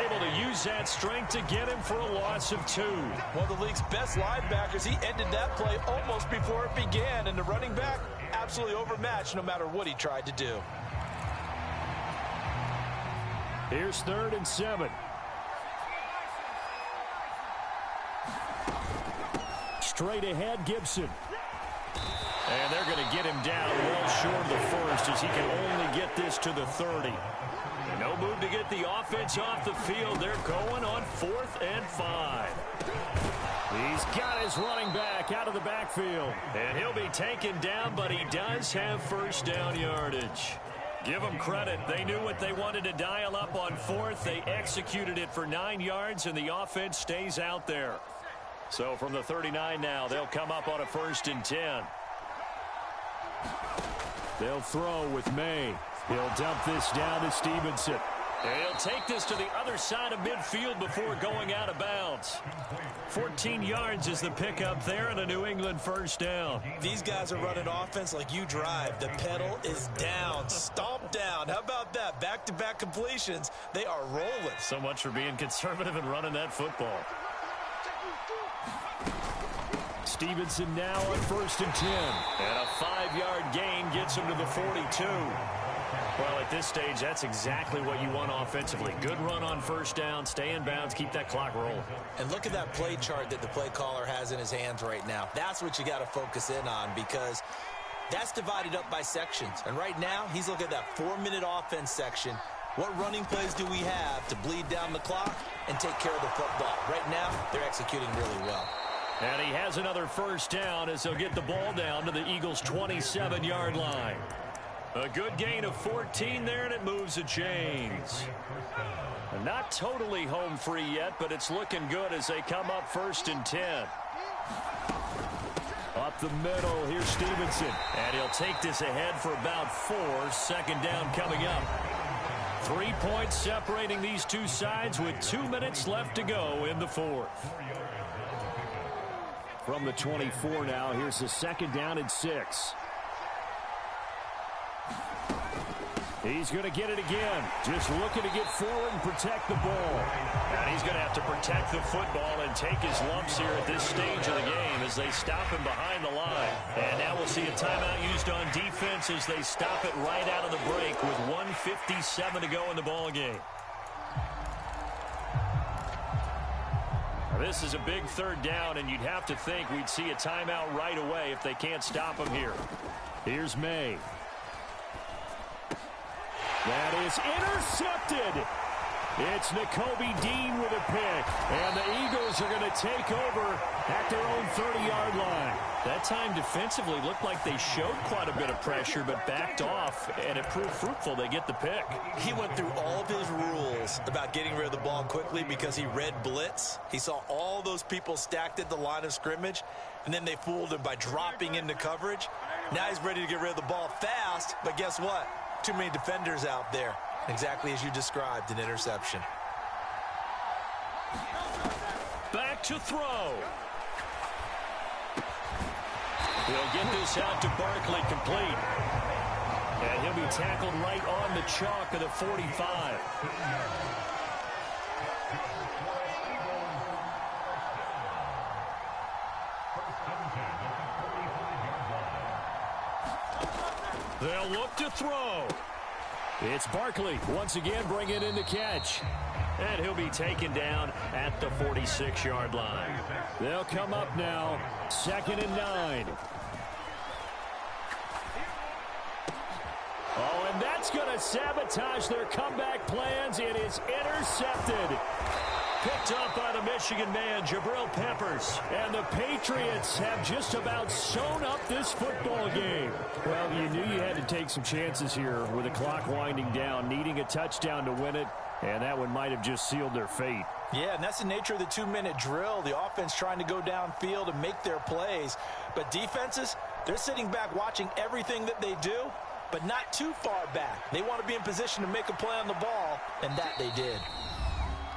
able to use that strength to get him for a loss of 2. One of the league's best linebackers. He ended that play almost before it began, and the running back absolutely overmatched no matter what he tried to do. Here's 3rd and 7. Straight ahead, Gibson. And they're going to get him down well short of the 1st as he can only get this to the 30. No move to get the offense off the field. They're going on 4th and 5. He's got his running back out of the backfield. And he'll be taken down, but he does have 1st down yardage. Give them credit. They knew what they wanted to dial up on fourth. They executed it for 9 yards, and the offense stays out there. So from the 39 now, they'll come up on a 1st and 10. They'll throw with May. He'll dump this down to Stevenson. And he'll take this to the other side of midfield before going out of bounds. 14 yards is the pickup there and a New England 1st down. These guys are running offense like you drive. The pedal is down, stomp down. How about that? Back-to-back completions. They are rolling. So much for being conservative and running that football. Stevenson now on 1st and 10. And a 5-yard gain gets him to the 42. Well, at this stage, that's exactly what you want offensively. Good run on 1st down, stay in bounds, keep that clock rolling. And look at that play chart that the play caller has in his hands right now. That's what you got to focus in on because that's divided up by sections. And right now, he's looking at that 4-minute offense section. What running plays do we have to bleed down the clock and take care of the football? Right now, they're executing really well. And he has another 1st down as they'll get the ball down to the Eagles' 27-yard line. A good gain of 14 there, and it moves the chains. Not totally home free yet, but it's looking good as they come up 1st and 10. Up the middle, here's Stevenson. And he'll take this ahead for about 4. 2nd down coming up. 3 points separating these two sides with 2 minutes left to go in the 4th. From the 24 now, here's the 2nd down and 6. He's going to get it again. Just looking to get forward and protect the ball. And he's going to have to protect the football and take his lumps here at this stage of the game as they stop him behind the line. And now we'll see a timeout used on defense as they stop it right out of the break with 1:57 to go in the ball game. Now, this is a big 3rd down, and you'd have to think we'd see a timeout right away if they can't stop him here. Here's May. That is intercepted. It's Nakobe Dean with a pick. And the Eagles are going to take over at their own 30-yard line. That time defensively looked like they showed quite a bit of pressure but backed off, and it proved fruitful. They get the pick. He went through all of his rules about getting rid of the ball quickly because he read blitz. He saw all those people stacked at the line of scrimmage, and then they fooled him by dropping into coverage. Now he's ready to get rid of the ball fast, but guess what? Too many defenders out there. Exactly as you described, an interception. Back to throw. He'll get this out to Barkley complete. And he'll be tackled right on the chalk of the 45. They'll look to throw. It's Barkley once again bringing in the catch. And he'll be taken down at the 46-yard line. They'll come up now, 2nd and 9. Oh, and that's going to sabotage their comeback plans. It is intercepted. Picked up by the Michigan man, Jabril Peppers. And the Patriots have just about sewn up this football game. Well, you knew you had to take some chances here with the clock winding down, needing a touchdown to win it. And that one might have just sealed their fate. Yeah, and that's the nature of the 2-minute drill. The offense trying to go downfield and make their plays. But defenses, they're sitting back watching everything that they do, but not too far back. They want to be in position to make a play on the ball, and that they did.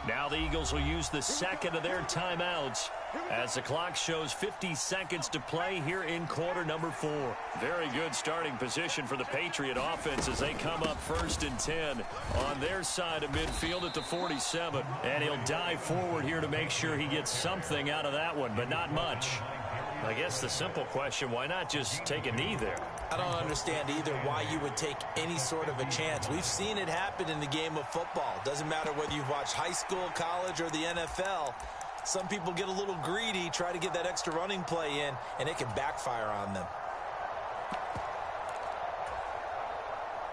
Now the Eagles will use the 2nd of their timeouts as the clock shows 50 seconds to play here in quarter number 4. Very good starting position for the Patriot offense as they come up 1st and 10 on their side of midfield at the 47. And he'll dive forward here to make sure he gets something out of that one, but not much. I guess the simple question, why not just take a knee there? I don't understand either why you would take any sort of a chance. We've seen it happen in the game of football. Doesn't matter whether you've watched high school, college, or the NFL. Some people get a little greedy, try to get that extra running play in, and it can backfire on them.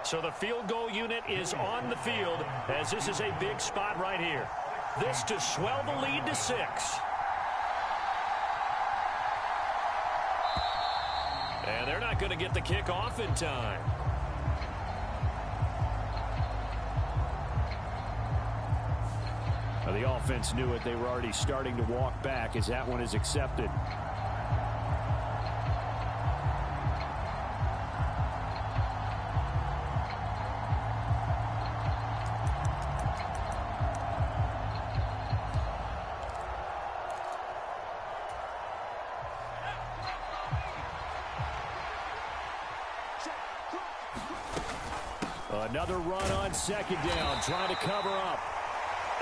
So the field goal unit is on the field as this is a big spot right here. This to swell the lead to 6. And they're not going to get the kick off in time. The offense knew it. They were already starting to walk back as that one is accepted. Another run on second down, trying to cover up.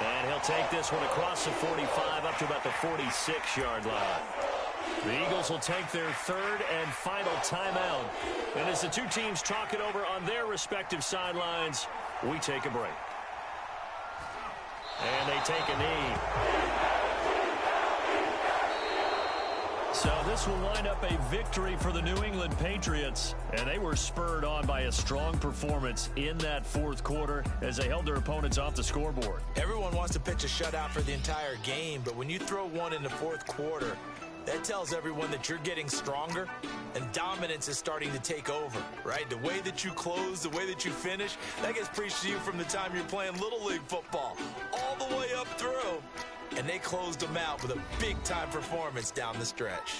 And he'll take this one across the 45 up to about the 46-yard line. The Eagles will take their third and final timeout. And as the two teams talk it over on their respective sidelines, we take a break. And they take a knee. So this will wind up a victory for the New England Patriots, and they were spurred on by a strong performance in that fourth quarter as they held their opponents off the scoreboard. Everyone wants to pitch a shutout for the entire game, but when you throw one in the fourth quarter, that tells everyone that you're getting stronger and dominance is starting to take over, right? The way that you close, the way that you finish, that gets preached to you from the time you're playing Little League football all the way up through. And they closed them out with a big-time performance down the stretch.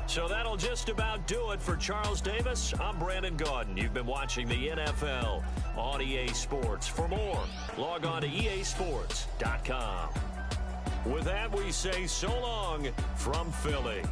So that'll just about do it for Charles Davis. I'm Brandon Gaudin. You've been watching the NFL on EA Sports. For more, log on to easports.com. With that, we say so long from Philly.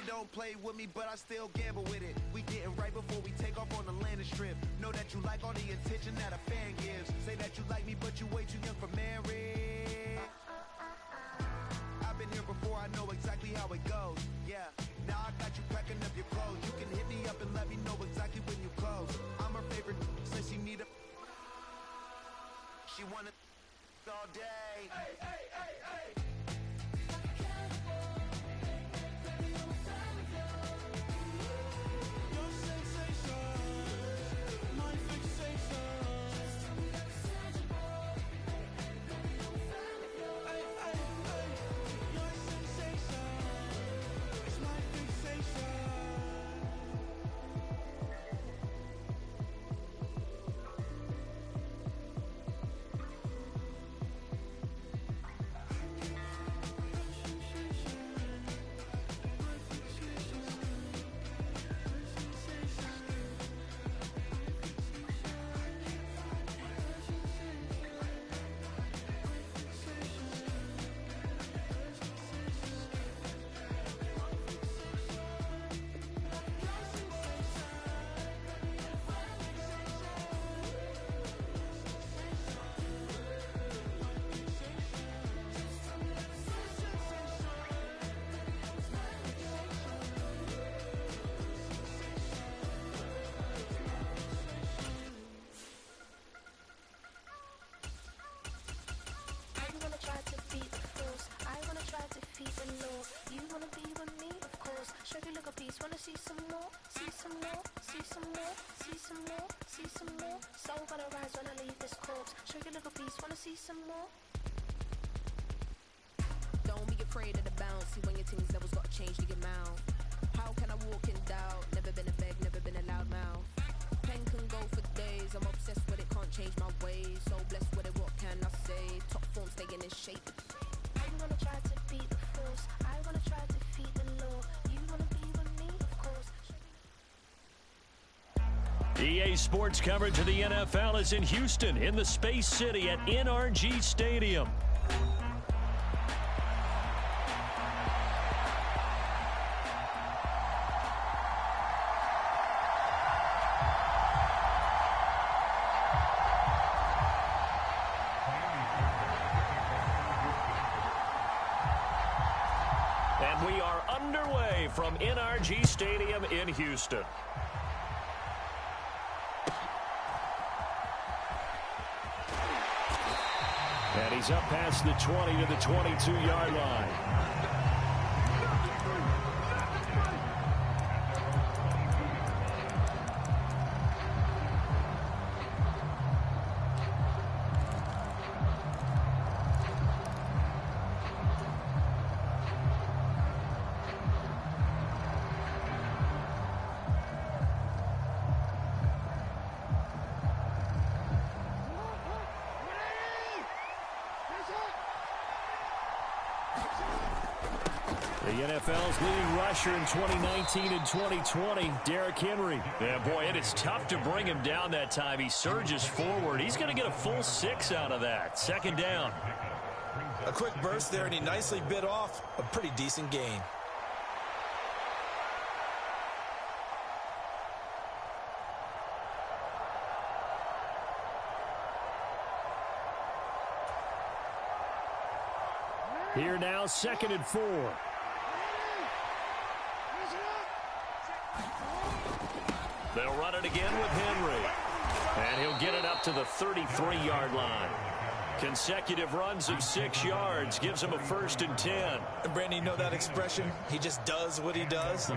Don't play with me, but I still gamble with it. We getting right before we take off on the landing strip. Know that you like all the attention that a fan gives. Say that you like me, but you way too young for marriage. I've been here before, I know exactly how it goes. Yeah, now I got you packing up your clothes. You can hit me up and let me know exactly when you close. I'm her favorite, since she need a... She wanna all day. Hey, hey, hey, hey. some more, see some more. Soul gonna rise when I leave this corpse. Show you a little piece, wanna see some more. Don't be afraid of the bounce. See when your things levels gotta change to your mouth. How can I walk in doubt? Never been a beg, never been a loud mouth. Pen can go for days. I'm obsessed with it, can't change my ways. So blessed with it, what can I say? Top form staying in shape. I wanna try to beat the force. I wanna try to defeat the law. You wanna be with me, of course. EA Sports coverage of the NFL is in Houston, in the Space City at NRG Stadium. And we are underway from NRG Stadium in Houston. And he's up past the 20 to the 22-yard line. The NFL's leading rusher in 2019 and 2020, Derrick Henry. Yeah, boy, it is tough to bring him down that time. He surges forward. He's going to get a full 6 out of that. Second down. A quick burst there, and he nicely bit off a pretty decent gain. Here now, 2nd and 4. They'll run it again with Henry. And he'll get it up to the 33-yard line. Consecutive runs of 6 yards gives him a 1st and 10. And Brandon, you know that expression? He just does what he does.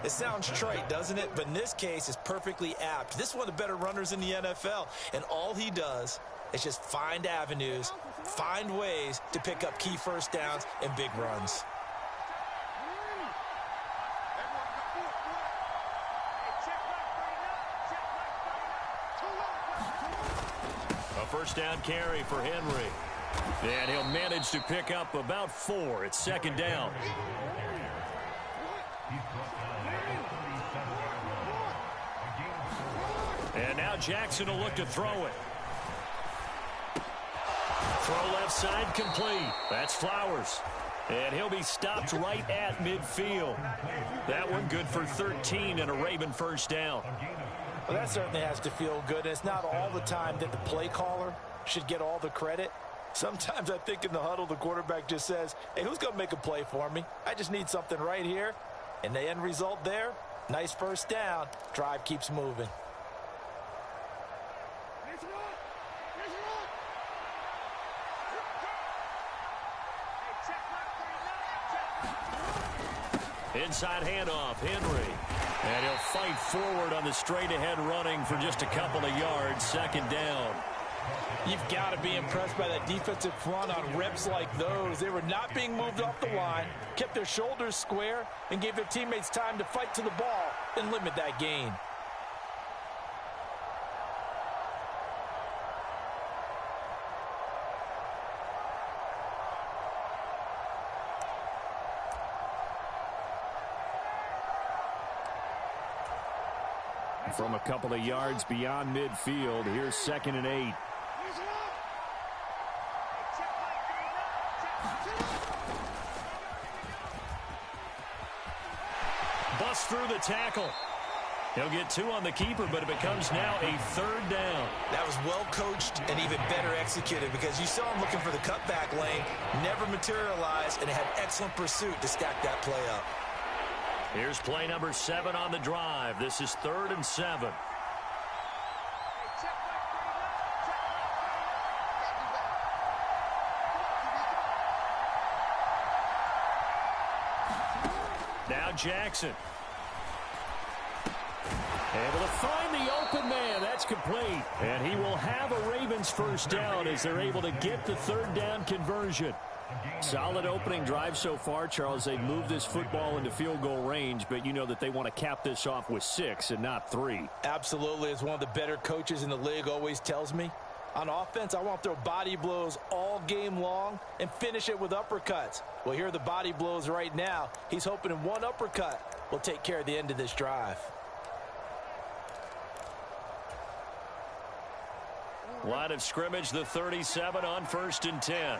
It sounds trite, doesn't it? But in this case, it's perfectly apt. This is one of the better runners in the NFL. And all he does is just find avenues, find ways to pick up key first downs and big runs. A first down carry for Henry. And he'll manage to pick up about 4. It's 2nd down. And now Jackson will look to throw it. Throw left side complete. That's Flowers. And he'll be stopped right at midfield. That one good for 13 and a Raven first down. Well, that certainly has to feel good. It's not all the time that the play caller should get all the credit. Sometimes I think in the huddle, the quarterback just says, hey, who's going to make a play for me? I just need something right here. And the end result there, nice first down. Drive keeps moving. Inside handoff, Henry. And he'll fight forward on the straight-ahead running for just a couple of yards. 2nd down. You've got to be impressed by that defensive front on reps like those. They were not being moved off the line, kept their shoulders square, and gave their teammates time to fight to the ball and limit that gain. From a couple of yards beyond midfield, here's 2nd and 8. Bust through the tackle. He'll get 2 on the keeper, but it becomes now a 3rd down. That was well coached and even better executed because you saw him looking for the cutback lane, never materialized, and had excellent pursuit to stack that play up. Here's play number 7 on the drive. This is 3rd and 7. Now Jackson. Able to find the open man. That's complete. And he will have a Ravens first down as they're able to get the third down conversion. Solid opening drive so far, Charles. They've moved this football into field goal range, but you know that they want to cap this off with 6 and not 3. Absolutely. As one of the better coaches in the league always tells me, on offense, I want to throw body blows all game long and finish it with uppercuts. Well, here are the body blows right now. He's hoping in one uppercut will take care of the end of this drive. Line of scrimmage, the 37 on 1st and 10.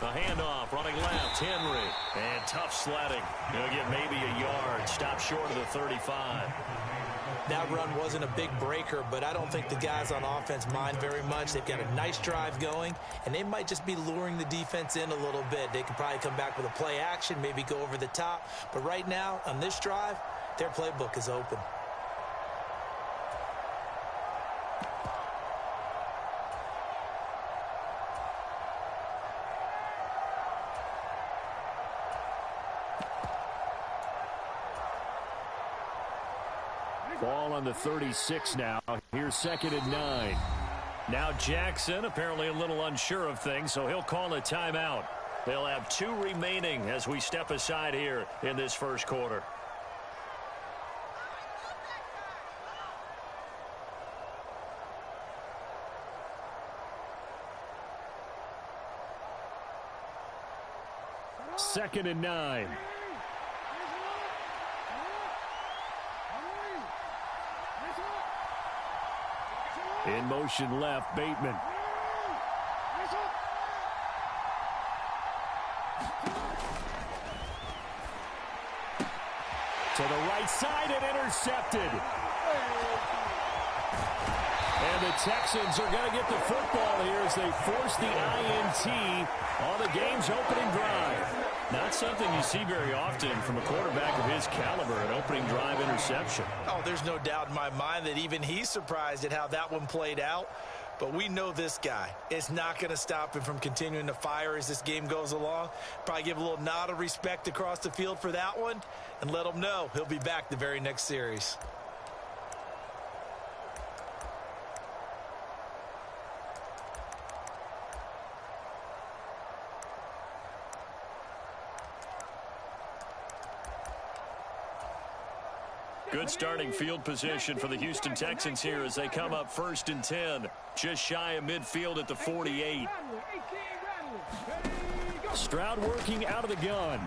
The handoff, running left, Henry. And tough sledding. He'll get maybe a yard. Stop short of the 35. That run wasn't a big breaker, but I don't think the guys on offense mind very much. They've got a nice drive going, and they might just be luring the defense in a little bit. They could probably come back with a play action, maybe go over the top. But right now, on this drive, their playbook is open. Ball on the 36 now. Here's 2nd and 9. Now Jackson apparently a little unsure of things, so he'll call a timeout. They'll have 2 remaining as we step aside here in this first quarter. Second and 9. In motion left, Bateman. To the right side and intercepted. And the Texans are going to get the football here as they force the INT on the game's opening drive. Not something you see very often from a quarterback of his caliber, an opening drive interception. Oh, there's no doubt in my mind that even he's surprised at how that one played out. But we know this guy. It's not going to stop him from continuing to fire as this game goes along. Probably give a little nod of respect across the field for that one and let him know he'll be back the very next series. Good starting field position for the Houston Texans here as they come up 1st and 10. Just shy of midfield at the 48. Stroud working out of the gun.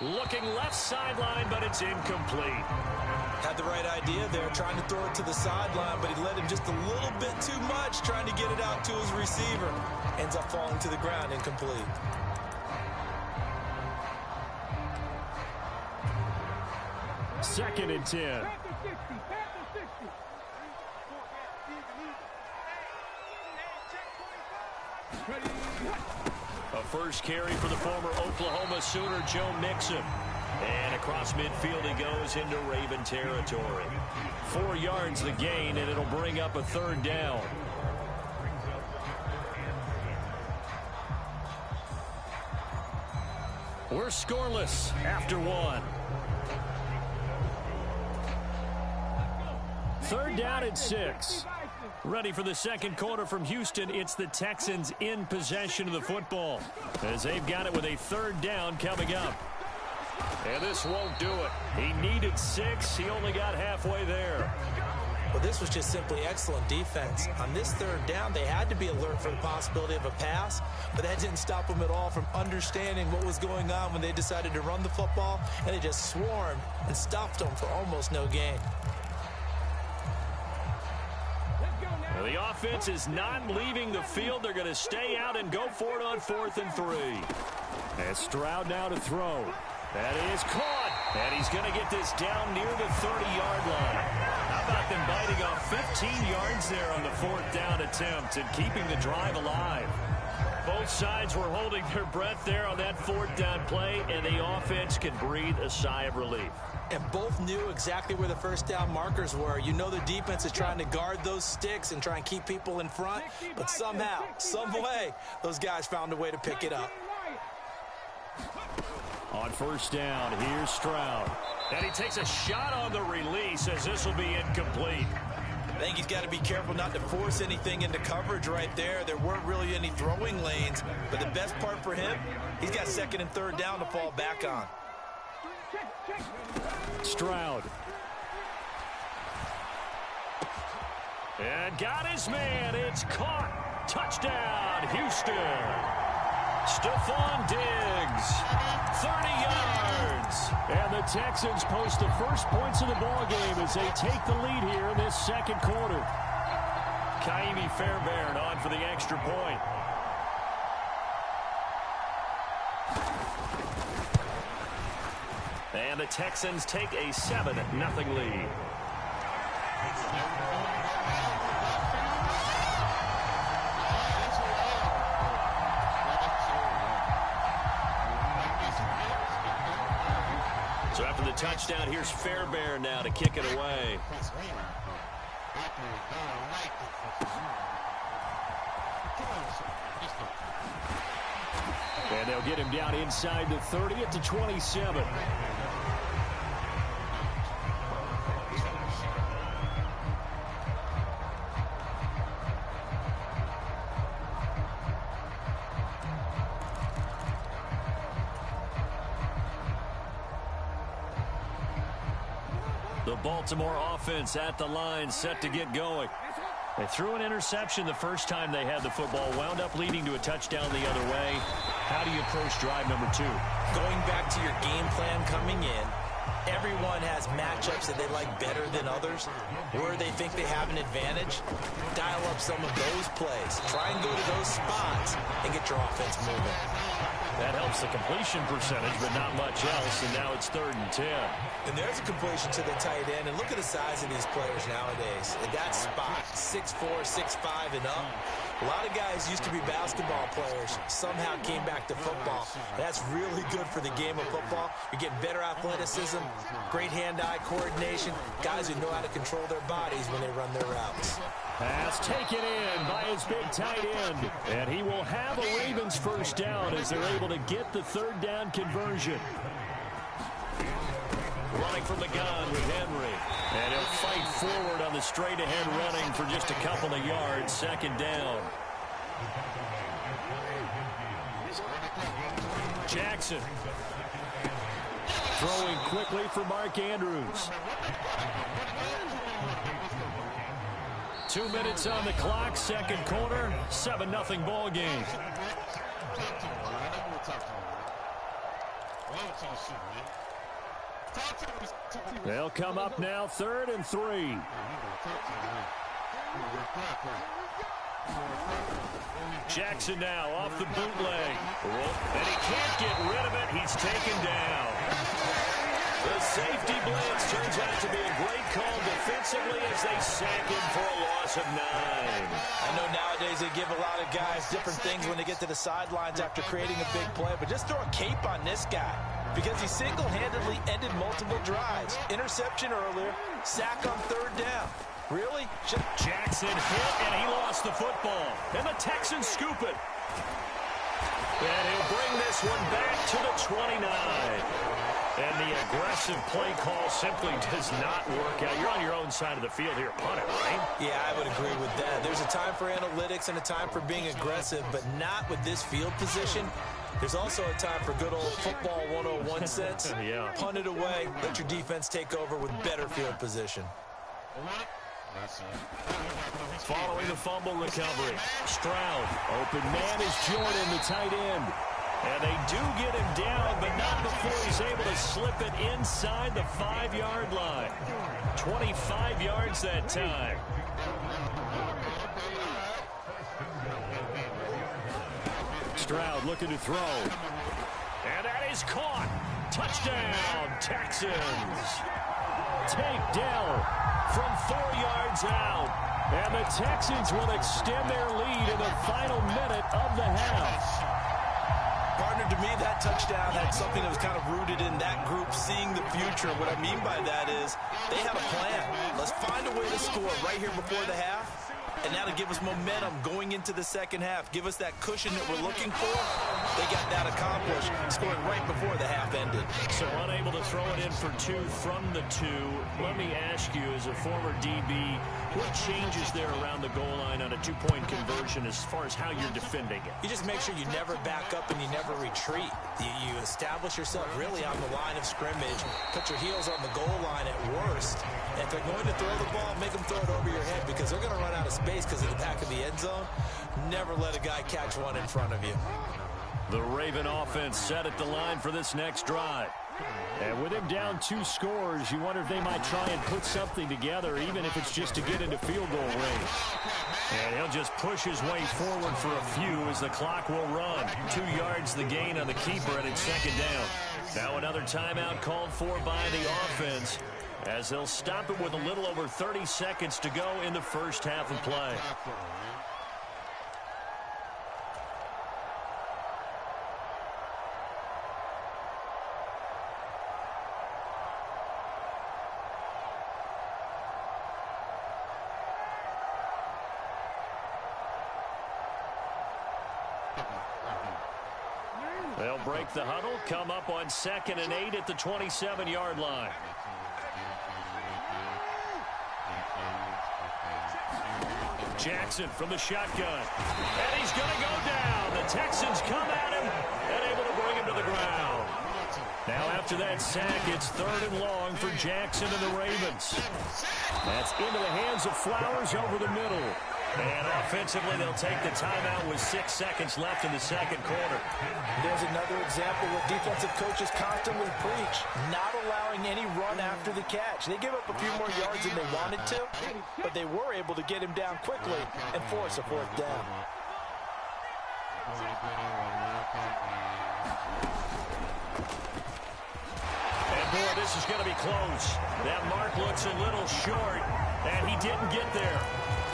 Looking left sideline, but it's incomplete. Had the right idea there, trying to throw it to the sideline, but he led him just a little bit too much, trying to get it out to his receiver. Ends up falling to the ground, incomplete. Second and 10. A first carry for the former Oklahoma Sooner, Joe Mixon. And across midfield he goes into Raven territory. 4 yards the gain, and it'll bring up a 3rd down. We're scoreless after 1. 3rd down and 6. Ready for the second quarter from Houston. It's the Texans in possession of the football as they've got it with a 3rd down coming up. And this won't do it. He needed 6. He only got halfway there. Well, this was just simply excellent defense. On this 3rd down, they had to be alert for the possibility of a pass, but that didn't stop them at all from understanding what was going on when they decided to run the football, and they just swarmed and stopped them for almost no gain. Well, the offense is not leaving the field. They're going to stay out and go for it on 4th and 3. And Stroud now to throw. That is caught. And he's going to get this down near the 30-yard line. How about them biting off 15 yards there on the 4th down attempt and keeping the drive alive? Both sides were holding their breath there on that 4th down play, and the offense can breathe a sigh of relief. And both knew exactly where the 1st down markers were. You know the defense is trying to guard those sticks and try and keep people in front, but somehow, some way, those guys found a way to pick it up. On first down, here's Stroud. And he takes a shot on the release as this will be incomplete. I think he's got to be careful not to force anything into coverage right there. There weren't really any throwing lanes, but the best part for him, he's got second and third down to fall back on. Stroud. And got his man. It's caught. Touchdown, Houston. Stephon Diggs, 30 yards. And the Texans post the first points of the ball game as they take the lead here in this second quarter. Kaimi Fairbairn on for the extra point. And the Texans take a 7-0 lead. So after the touchdown, here's Fairbairn now to kick it away. And they'll get him down inside the 30 at the 27. The Baltimore offense at the line, set to get going. They threw an interception the first time they had the football, wound up leading to a touchdown the other way. How do you approach drive number 2? Going back to your game plan coming in, everyone has matchups that they like better than others. Where they think they have an advantage, dial up some of those plays. Try and go to those spots and get your offense moving. That helps the completion percentage, but not much else, and now it's 3rd and 10. And there's a completion to the tight end, and look at the size of these players nowadays. At that spot, 6'4", 6'5", and up. A lot of guys used to be basketball players, somehow came back to football. That's really good for the game of football. You're getting better athleticism, great hand-eye coordination, guys who know how to control their bodies when they run their routes. Pass taken in by his big tight end. And he will have a Ravens first down as they're able to get the 3rd down conversion. Running from the gun with Henry. And he'll fight forward on the straight-ahead running for just a couple of yards. 2nd down. Jackson. Throwing quickly for Mark Andrews. 2 minutes on the clock, second quarter, 7-0 ball game. They'll come up now, 3rd and 3. Jackson now off the bootleg. And he can't get rid of it. He's taken down. The safety blitz turns out to be a great call defensively as they sack him for a loss of 9. I know nowadays they give a lot of guys different things when they get to the sidelines after creating a big play, but just throw a cape on this guy because he single-handedly ended multiple drives. Interception earlier, sack on 3rd down. Really? Jackson hit, and he lost the football. And the Texans scoop it. And he'll bring this one back to the 29. And the aggressive play call simply does not work out. You're on your own side of the field here. Punt it, right? Yeah, I would agree with that. There's a time for analytics and a time for being aggressive, but not with this field position. There's also a time for good old football 101 sense. Yeah. Punt it away. Let your defense take over with better field position. Following the fumble recovery, Stroud. Open man is Jordan, the tight end. And they do get him down, but not before he's able to slip it inside the 5-yard line. 25 yards that time. Stroud looking to throw. And that is caught. Touchdown, Texans. Tank Dell from 4 yards out. And the Texans will extend their lead in the final minute of the half. Partner, to me, that touchdown had something that was kind of rooted in that group seeing the future. What I mean by that is they had a plan. Let's find a way to score right here before the half. And that'll give us momentum going into the second half. Give us that cushion that we're looking for. They got that accomplished, scoring right before the half ended. So unable to throw it in for 2 from the 2. Let me ask you, as a former DB, what changes there around the goal line on a 2-point conversion as far as how you're defending it? You just make sure you never back up and you never retreat. You establish yourself really on the line of scrimmage, put your heels on the goal line at worst. And if they're going to throw the ball, make them throw it over your head because they're going to run out of space because of the back of the end zone. Never let a guy catch one in front of you. The Raven offense set at the line for this next drive. And with him down 2 scores, you wonder if they might try and put something together, even if it's just to get into field goal range. And he'll just push his way forward for a few as the clock will run. 2 yards the gain on the keeper, and it's second down. Now another timeout called for by the offense, as they'll stop it with a little over 30 seconds to go in the first half of play. They'll break the huddle, come up on 2nd and 8 at the 27-yard line. Jackson from the shotgun. And he's going to go down. The Texans come at him and able to bring him to the ground. Now after that sack, it's 3rd and long for Jackson and the Ravens. That's into the hands of Flowers over the middle. And offensively, they'll take the timeout with 6 seconds left in the second quarter. There's another example where defensive coaches constantly preach, not allowing any run after the catch. They gave up a few more yards than they wanted to, but they were able to get him down quickly and force a 4th down. And boy, this is going to be close. That mark looks a little short, and he didn't get there.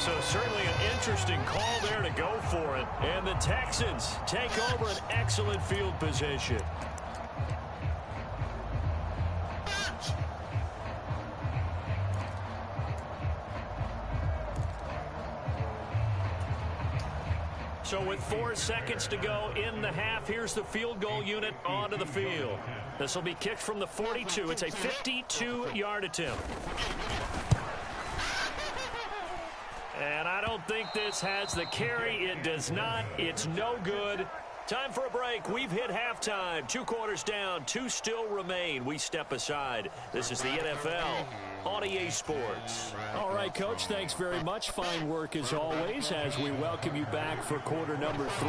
So certainly an interesting call there to go for it. And the Texans take over an excellent field position. So with 4 seconds to go in the half, here's the field goal unit onto the field. This will be kicked from the 42. It's a 52-yard attempt. And I don't think this has the carry. It does not. It's no good. Time for a break. We've hit halftime. 2 quarters down. 2 still remain. We step aside. This is the NFL on EA Sports. All right, Coach, thanks very much. Fine work as always as we welcome you back for quarter number 3.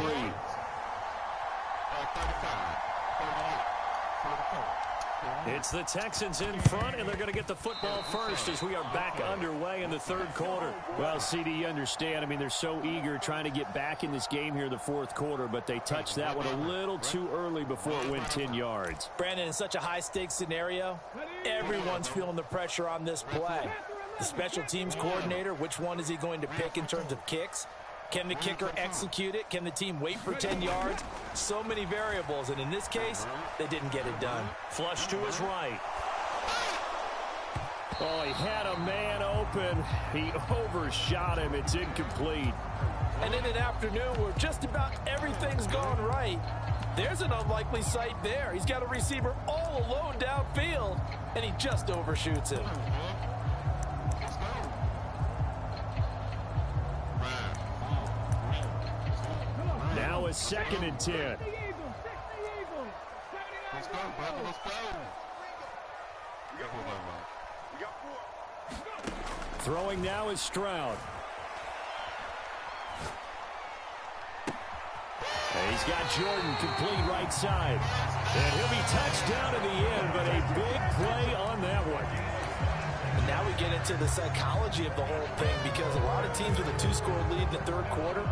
It's the Texans in front, and they're going to get the football first as we are back underway in the 3rd quarter. Well, CD, you understand. I mean, they're so eager trying to get back in this game here in the 4th quarter, but they touched that one a little too early before it went 10 yards. Brandon, in such a high-stakes scenario, everyone's feeling the pressure on this play. The special teams coordinator, which one is he going to pick in terms of kicks? Can the kicker execute it? Can the team wait for 10 yards? So many variables, and in this case, they didn't get it done. Flush to his right. Oh, he had a man open. He overshot him. It's incomplete. And in an afternoon where just about everything's gone right, there's an unlikely sight there. He's got a receiver all alone downfield, and he just overshoots him. Now a 2nd and 10. Throwing now is Stroud. And he's got Jordan complete right side. And he'll be touched down in the end, but a big play on that one. And now we get into the psychology of the whole thing, because a lot of teams with a 2-score lead in the 3rd quarter,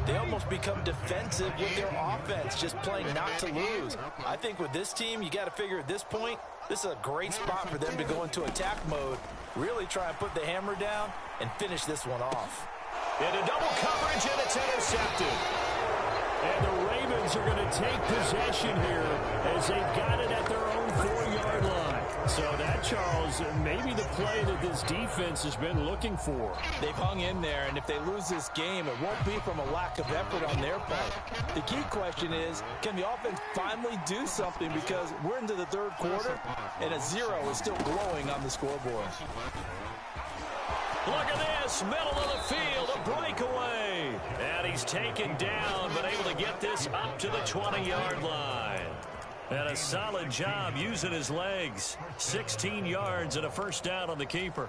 they almost become defensive with their offense, just playing not to lose. I think with this team, you got to figure at this point, this is a great spot for them to go into attack mode, really try and put the hammer down and finish this one off. Into double coverage, and it's intercepted. And the Ravens are going to take possession here as they've got it at their own 4-yard line. So that Charles, maybe the play that this defense has been looking for. They've hung in there, and if they lose this game, it won't be from a lack of effort on their part. The key question is, can the offense finally do something, because we're into the third quarter, and a 0 is still glowing on the scoreboard. Look at this, middle of the field, a breakaway. And he's taken down, but able to get this up to the 20-yard line. And a solid job using his legs. 16 yards and a first down on the keeper.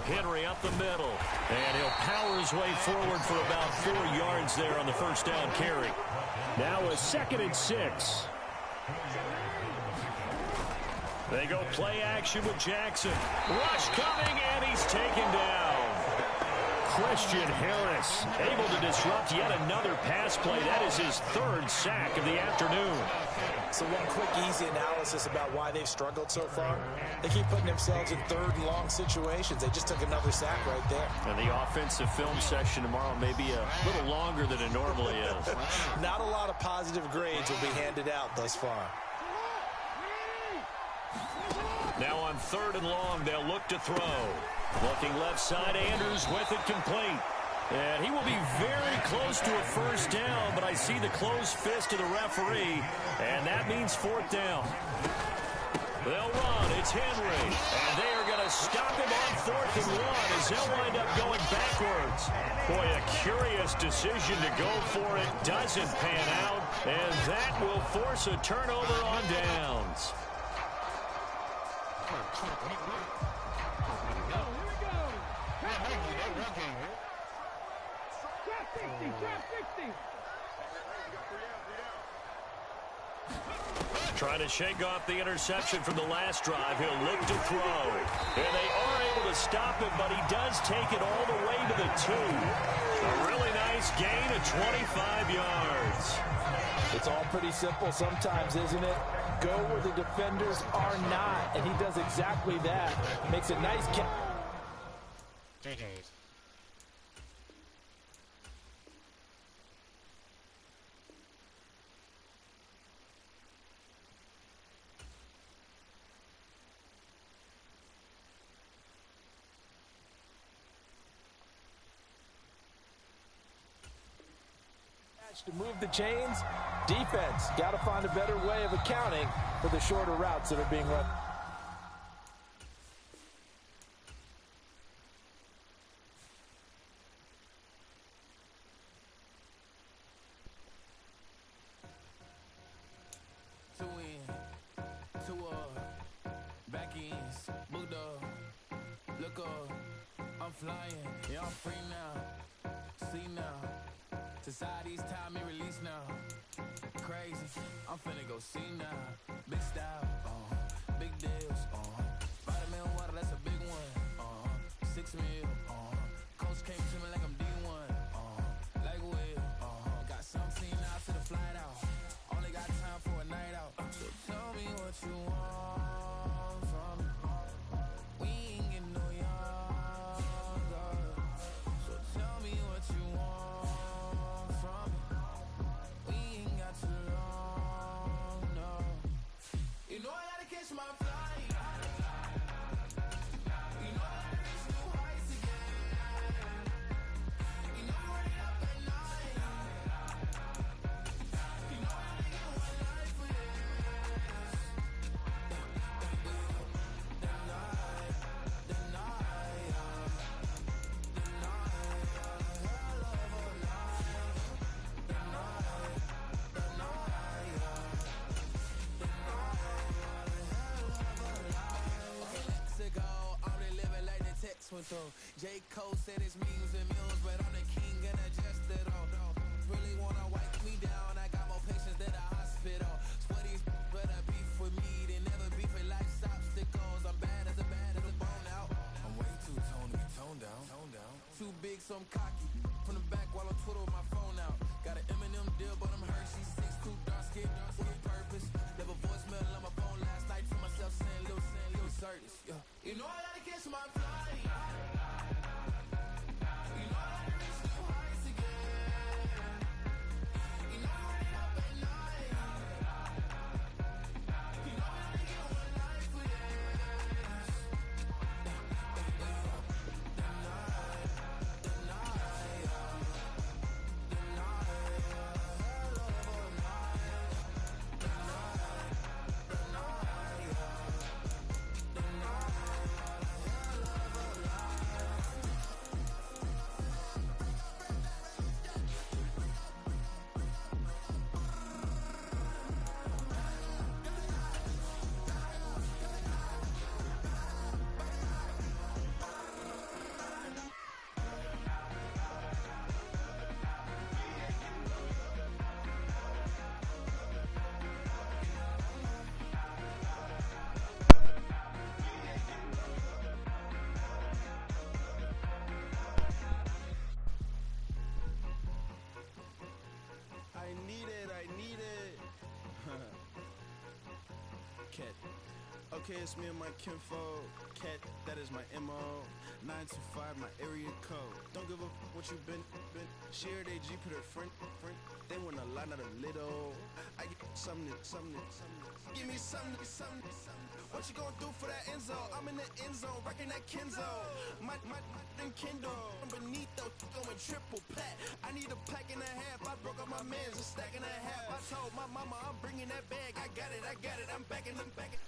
Henry up the middle. And he'll power his way forward for about 4 yards there on the first down carry. Now a 2nd and 6. They go play action with Jackson. Rush coming, and he's taken down. Christian Harris able to disrupt yet another pass play. That is his 3rd sack of the afternoon. So one quick, easy analysis about why they've struggled so far. They keep putting themselves in 3rd and long situations. They just took another sack right there. And the offensive film session tomorrow may be a little longer than it normally is. Not a lot of positive grades will be handed out thus far. Now on 3rd and long, they'll look to throw. Looking left side, Andrews with it complete. And he will be very close to a first down, but I see the closed fist of the referee, and that means 4th down. They'll run. It's Henry. And they are going to stop him on 4th and 1 as they'll wind up going backwards. Boy, a curious decision to go for it. Doesn't pan out, and that will force a turnover on downs. Trying to shake off the interception from the last drive. He'll look to throw. And they are able to stop him, but he does take it all the way to the 2. A really nice gain of 25 yards. It's all pretty simple sometimes, isn't it? Go where the defenders are not, and he does exactly that. Makes a nice catch. To move the chains, defense got to find a better way of accounting for the shorter routes that are being run. Two in, two up, back ends, moved up, look up, I'm flying, yeah, I'm free now, see now. Society's time me release now. Crazy, I'm finna go see now. Big style, big deals, Spider-Man water, that's a big one. 6 mil, Coach came to me like I'm D1, like Will, got 17 out to the flight out. Only got time for a night out. So tell me what you want from me. We ain't getting no younger. So tell me what you want. My flight. You know I gotta reach new heights again. You know we're running up at night. You know I only get one life for this. The night, hell of a life. Went through. J. Cole said it's memes and mules, but I'm the king and adjust it all. Really wanna wipe me down, I got more patience than a hospital. Sweaty better beef with me than never beef with life's obstacles. I'm bad as a bone out. I'm way too toned to be toned down. Too big, so I'm cocky. From the back while I'm Twitter with my phone out. Got an Eminem deal, but I'm Hershey. 6'2", dark skin, with purpose. Never voicemail on my phone last night for myself saying little Curtis. Yeah. You know I gotta catch my flight. You know I gotta reach new heights again. cat. Okay, it's me and my kinfolk. Cat, that is my MO. 925, my area code. Don't give a what you been. Shared AG, put her friend. They want a lot, not a little. I get something. Give me something. What you gonna do for that Enzo? I'm in the end zone, rocking that Kenzo. My Kindle. Beneath though, going triple plat. I need a pack and a half. I broke up my mans, a stack and a half. I told my mama I'm bringing that bag. I got it. I'm back.